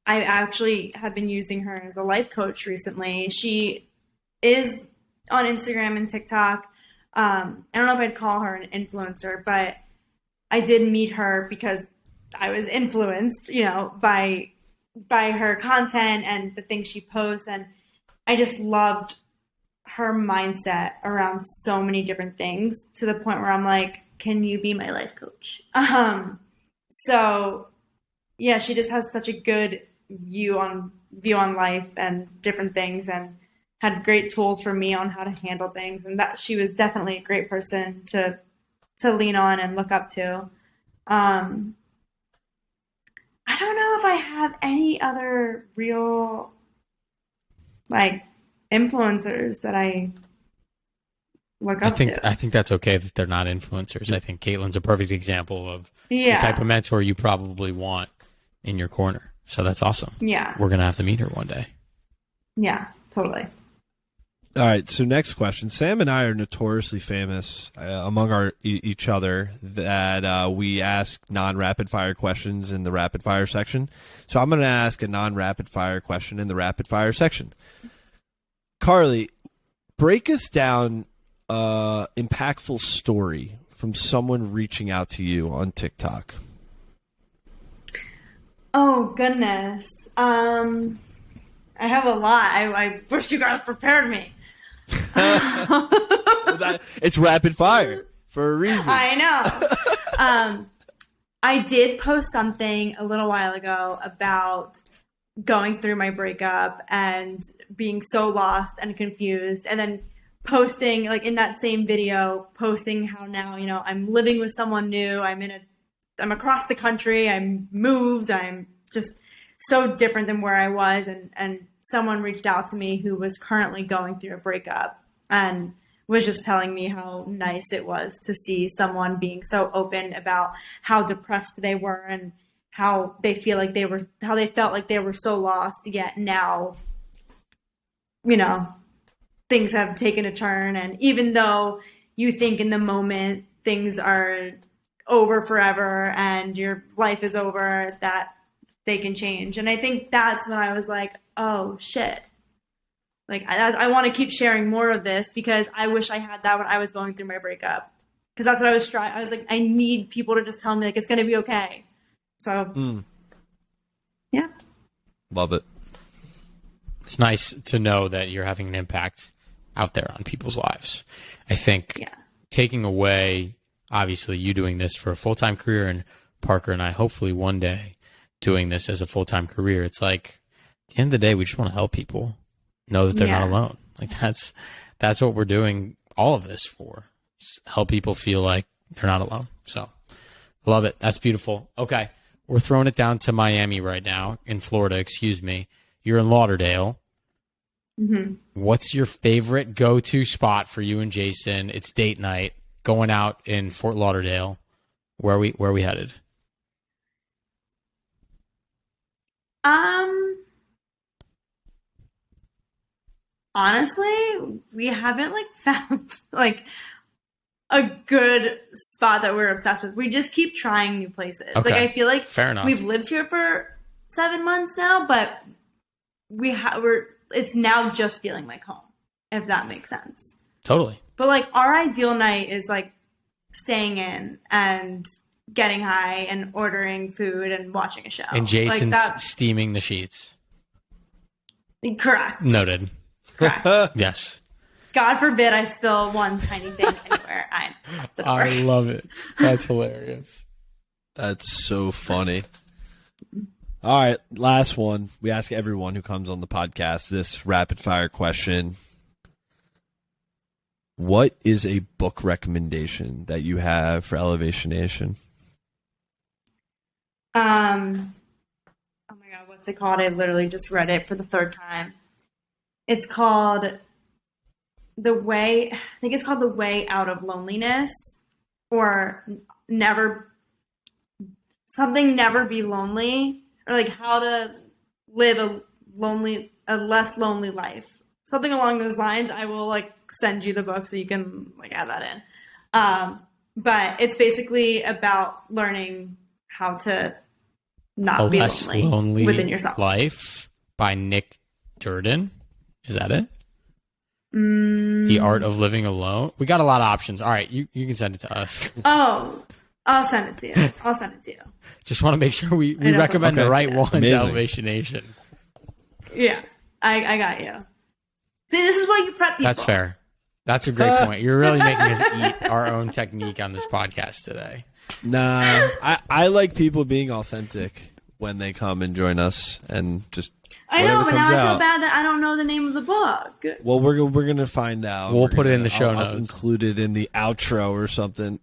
I actually have been using her as a life coach recently. She is on Instagram and TikTok. I don't know if I'd call her an influencer, but I did meet her because I was influenced, by her content and the things she posts. And I just loved her mindset around so many different things, to the point where I'm like, can you be my life coach? So yeah, she just has such a good view on life and different things, and had great tools for me on how to handle things. And that she was definitely a great person to lean on and look up to. I don't know if I have any other real influencers that I look up to. I think that's okay that they're not influencers. I think Caitlin's a perfect example of the type of mentor you probably want in your corner. So that's awesome. Yeah. We're going to have to meet her one day. Yeah, totally. All right, so next question. Sam and I are notoriously famous among each other that we ask non-rapid fire questions in the rapid fire section. So I'm going to ask a non-rapid fire question in the rapid fire section. Carly, break us down an impactful story from someone reaching out to you on TikTok. Oh, goodness. I have a lot. I wish you guys prepared me. It's rapid fire for a reason. I know. I did post something a little while ago about going through my breakup and being so lost and confused, and then posting, in that same video, posting how now, I'm living with someone new. I'm across the country. I'm moved. I'm just so different than where I was. And someone reached out to me who was currently going through a breakup and was just telling me how nice it was to see someone being so open about how depressed they were and how they felt like they were so lost, yet now, things have taken a turn. And even though you think in the moment things are over forever and your life is over, that they can change. And I think that's when I was like, oh shit. I want to keep sharing more of this, because I wish I had that when I was going through my breakup. Because that's what I was trying. I was like, I need people to just tell me it's going to be okay. So, yeah. Love it. It's nice to know that you're having an impact out there on people's lives. I think taking away, obviously, you doing this for a full-time career, and Parker and I hopefully one day doing this as a full-time career, it's like, at the end of the day, we just want to help people know that they're not alone. That's what we're doing all of this for. Just help people feel like they're not alone. So Love it. That's beautiful. Okay. We're throwing it down to Miami right now, in Florida, excuse me. You're in Lauderdale. Mm-hmm. What's your favorite go-to spot for you and Jason? It's date night, going out in Fort Lauderdale. Where are we headed? Honestly, we haven't found a good spot that we're obsessed with. We just keep trying new places. Okay. I feel like fair enough. We've lived here for 7 months now, but it's now just feeling like home, if that makes sense. Totally. But our ideal night is staying in and getting high and ordering food and watching a show. And Jason's steaming the sheets. Correct. Noted. Correct. Yes. God forbid I spill one tiny thing anywhere. I'm at the door. I love it. That's hilarious. That's so funny. All right, last one. We ask everyone who comes on the podcast this rapid fire question. What is a book recommendation that you have for Elevation Nation? Oh my God, what's it called? I literally just read it for the 3rd time. It's called The Way Out of Loneliness, or Never Be Lonely, or how to live a less lonely life. Something along those lines. I will send you the book so you can add that in. But it's basically about learning how to not be less lonely within yourself. Life by Nick Durden. Is that it? The Art of Living Alone. We got a lot of options. All right, you can send it to us. Oh, I'll send it to you. Just want to make sure we recommend the right ones. Amazing. Elevation Nation. Yeah, I got you. See, this is why you prep people. That's fair. That's a great point. You're really making us eat our own technique on this podcast today. Nah, I like people being authentic when they come and join us, and just I know, but now I out. feel bad that I don't know the name of the book. Well, we're gonna find out. We'll put it in the show notes. I'll include it in the outro or something.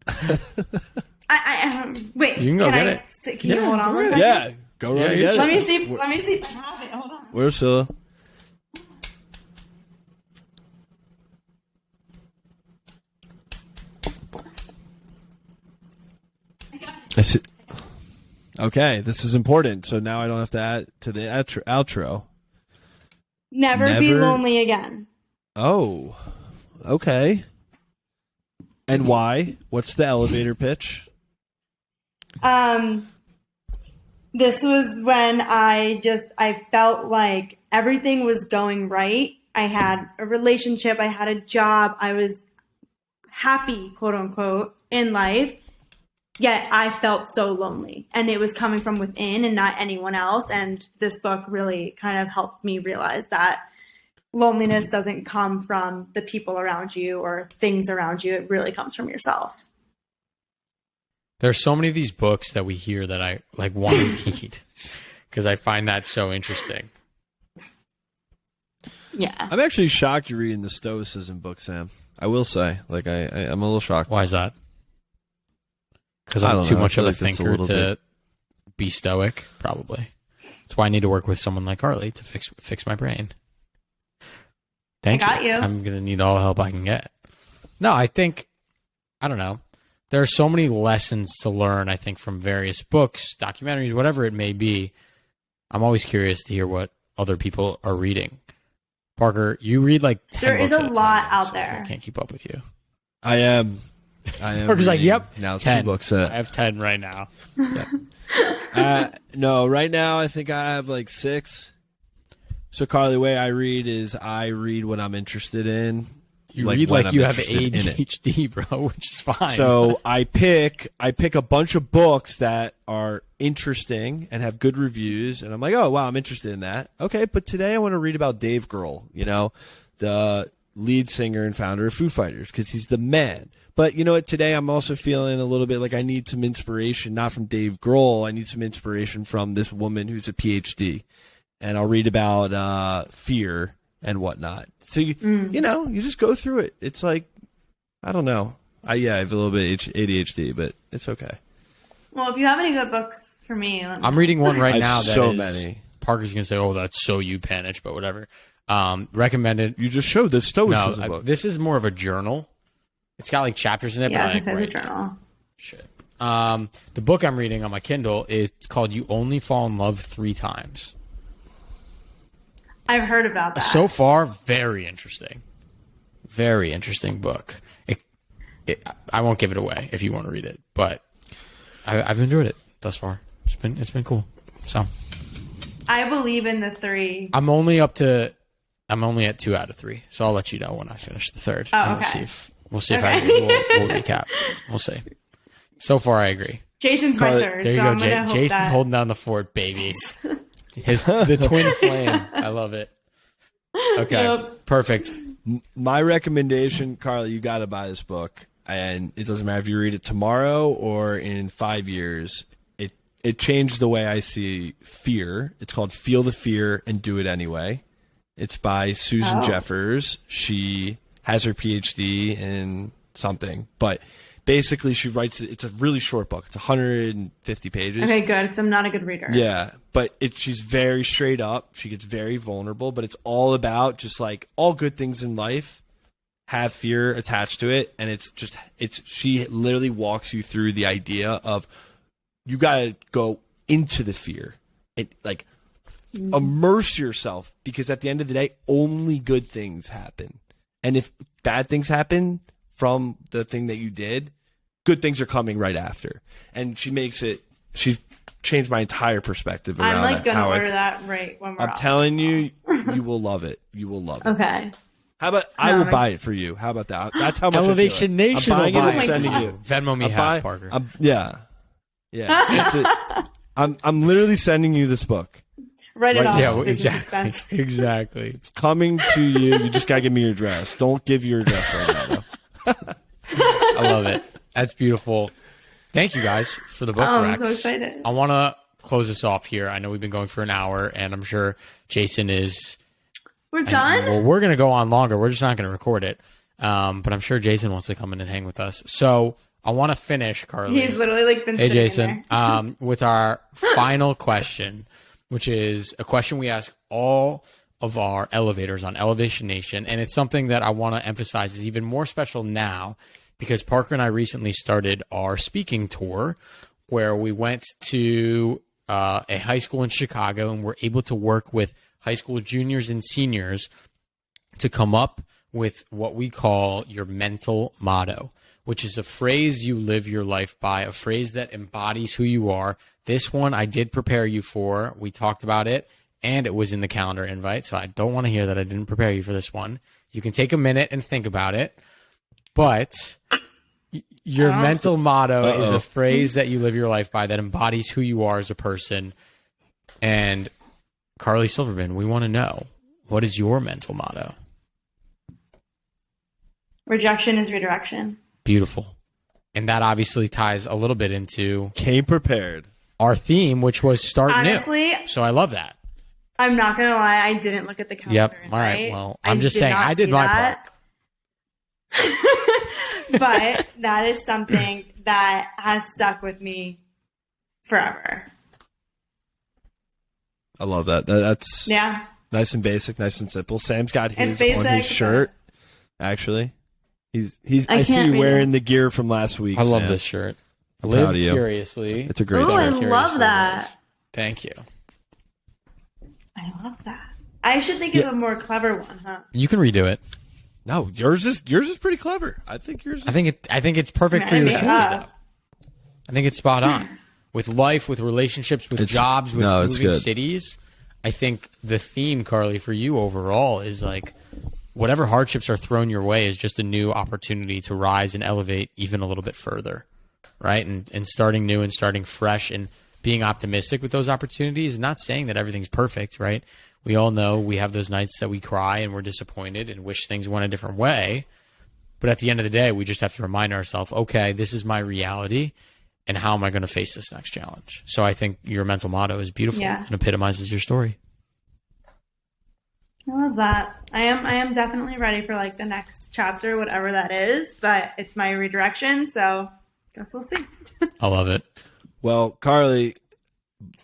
Wait. You can go get it. Can you hold on? go ahead. Yeah, go run and get it. Let me see if I have it. Hold on. Where's Scylla? Okay, this is important. So now I don't have to add to the outro. Never be lonely again. Oh, okay. And why? What's the elevator pitch? This was when I felt like everything was going right. I had a relationship, I had a job, I was happy, quote unquote, in life. Yet I felt so lonely, and it was coming from within and not anyone else. And this book really kind of helped me realize that loneliness doesn't come from the people around you or things around you. It really comes from yourself. There's so many of these books that we hear that I want to read because I find that so interesting. Yeah. I'm actually shocked you're reading the Stoicism book, Sam. I will say, I'm a little shocked. Why is that? Because I'm too much of a thinker to be stoic, probably. That's why I need to work with someone like Carly to fix my brain. Thank you. I got you. I'm going to need all the help I can get. No, I don't know. There are so many lessons to learn, I think, from various books, documentaries, whatever it may be. I'm always curious to hear what other people are reading. Parker, you read 10 There is books a at lot time, out so there. I can't keep up with you. I am. Parker's like, yep, now 10. 2 books. I have 10 right now. No, right now I think I have 6. So, Carly, the way I read is I read what I'm interested in. You read when like I'm you have interested in it. ADHD, bro, which is fine. So I pick a bunch of books that are interesting and have good reviews, and I'm like, oh wow, I'm interested in that. Okay, but today I want to read about Dave Grohl, the lead singer and founder of Foo Fighters, because he's the man. But you know what? Today I'm also feeling a little bit like I need some inspiration, not from Dave Grohl. I need some inspiration from this woman who's a PhD, and I'll read about fear and whatnot. So you just go through it. It's like, I don't know. I have a little bit ADHD, but it's okay. Well, if you have any good books for me, let me I'm reading one right I have now. so that is, many. Parker's gonna say, "Oh, that's so you, Panitch," but whatever. Recommended. You just showed the Stoicism No, book. this is more of a journal. It's got like chapters in it, Yeah, but this I is a like journal. shit. The book I'm reading on my Kindle is called "You Only Fall in Love 3 Times." I've heard about that. So far, very interesting. Very interesting book. I won't give it away if you want to read it, but I've enjoyed it thus far. It's been cool. So I believe in the 3. I'm only at 2 out of 3, so I'll let you know when I finish the 3rd. Oh, and okay. We'll see if Okay. we'll recap. We'll see. So far, I agree. Jason's my Carly, 3rd. There you so go, I'm gonna hope Jason's that... holding down the fort, baby. The twin flame. I love it. Okay, Yep. perfect. My recommendation, Carly, you got to buy this book, and it doesn't matter if you read it tomorrow or in 5 years. It changed the way I see fear. It's called Feel the Fear and Do It Anyway. It's by Susan Jeffers. She has her PhD in something, but basically she writes it. It's a really short book. It's 150 pages. Okay, good, because I'm not a good reader. Yeah, but she's very straight up. She gets very vulnerable, but it's all about just like all good things in life have fear attached to it, and she literally walks you through the idea of you got to go into the fear and like immerse yourself, because at the end of the day, only good things happen. And if bad things happen from the thing that you did, good things are coming right after. And she's changed my entire perspective around I'm like gonna how order that right when we're I'm off telling this you, you will love it. You will love it. call. Okay. How about I will buy it for you? How about that? That's how much Elevation I feel Nation I'm buying will it buy and it. sending Oh my you. Venmo me half, Parker. Yeah. That's it. I'm literally sending you this book. Write it off. Yeah, Business exactly. expense. Exactly. It's coming to you. You just gotta give me your address. Don't give your address right now, though. I love it. That's beautiful. Thank you guys for the book. I'm Rex. so excited. I want to close this off here. I know we've been going for an hour, and I'm sure Jason is. We're done? Well, we're going to go on longer. We're just not going to record it. But I'm sure Jason wants to come in and hang with us. So I want to finish, Carly. He's literally like been Hey, sitting Jason. in there. With our final question, which is a question we ask all of our elevators on Elevation Nation. And it's something that I want to emphasize is even more special now because Parker and I recently started our speaking tour where we went to a high school in Chicago and we're able to work with high school juniors and seniors to come up with what we call your mental motto, which is a phrase you live your life by, a phrase that embodies who you are. This one I did prepare you for. We talked about it, and it was in the calendar invite, so I don't want to hear that I didn't prepare you for this one. You can take a minute and think about it, but your mental motto is a phrase that you live your life by that embodies who you are as a person. And Carly Silverman, we want to know, what is your mental motto? Rejection is redirection. Beautiful. And that obviously ties a little bit into Came prepared. our theme, which was start Honestly, new. So I love that. I'm not going to lie. I didn't look at the calendar. Yep. invite. All right. Well, I'm just did saying not I did see my that. But that is something that has stuck with me forever. I love that. That's Yeah. nice and basic, nice and simple. Sam's got his It's on his basic, shirt. Actually, he's. I I see can't you read wearing it. the gear from last week. I love Sam. this shirt. I'm Live proud of you. curiously. It's a great Oh, I shirt. love that. Thank you. I love that. I should think of a more clever one, huh? You can redo it. No, yours is pretty clever. I think yours. Is, I think it's perfect for I your make story, up. though. I think it's spot on. With life, with relationships, with jobs, with no, it's moving good. cities. I think the theme, Carly, for you overall is like whatever hardships are thrown your way is just a new opportunity to rise and elevate even a little bit further, right? And starting new and starting fresh and being optimistic with those opportunities. Not saying that everything's perfect, right? We all know we have those nights that we cry and we're disappointed and wish things went a different way. But at the end of the day, we just have to remind ourselves, okay, this is my reality. And how am I going to face this next challenge? So I think your mental motto is beautiful and epitomizes your story. I love that. I am definitely ready for like the next chapter, whatever that is, but it's my redirection, so guess we'll see. I love it. Well, Carly,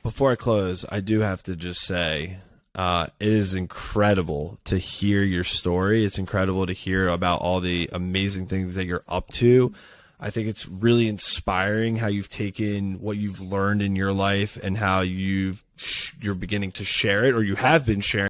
before I close, I do have to just say it is incredible to hear your story. It's incredible to hear about all the amazing things that you're up to. I think it's really inspiring how you've taken what you've learned in your life and how you're beginning to share it, or you have been sharing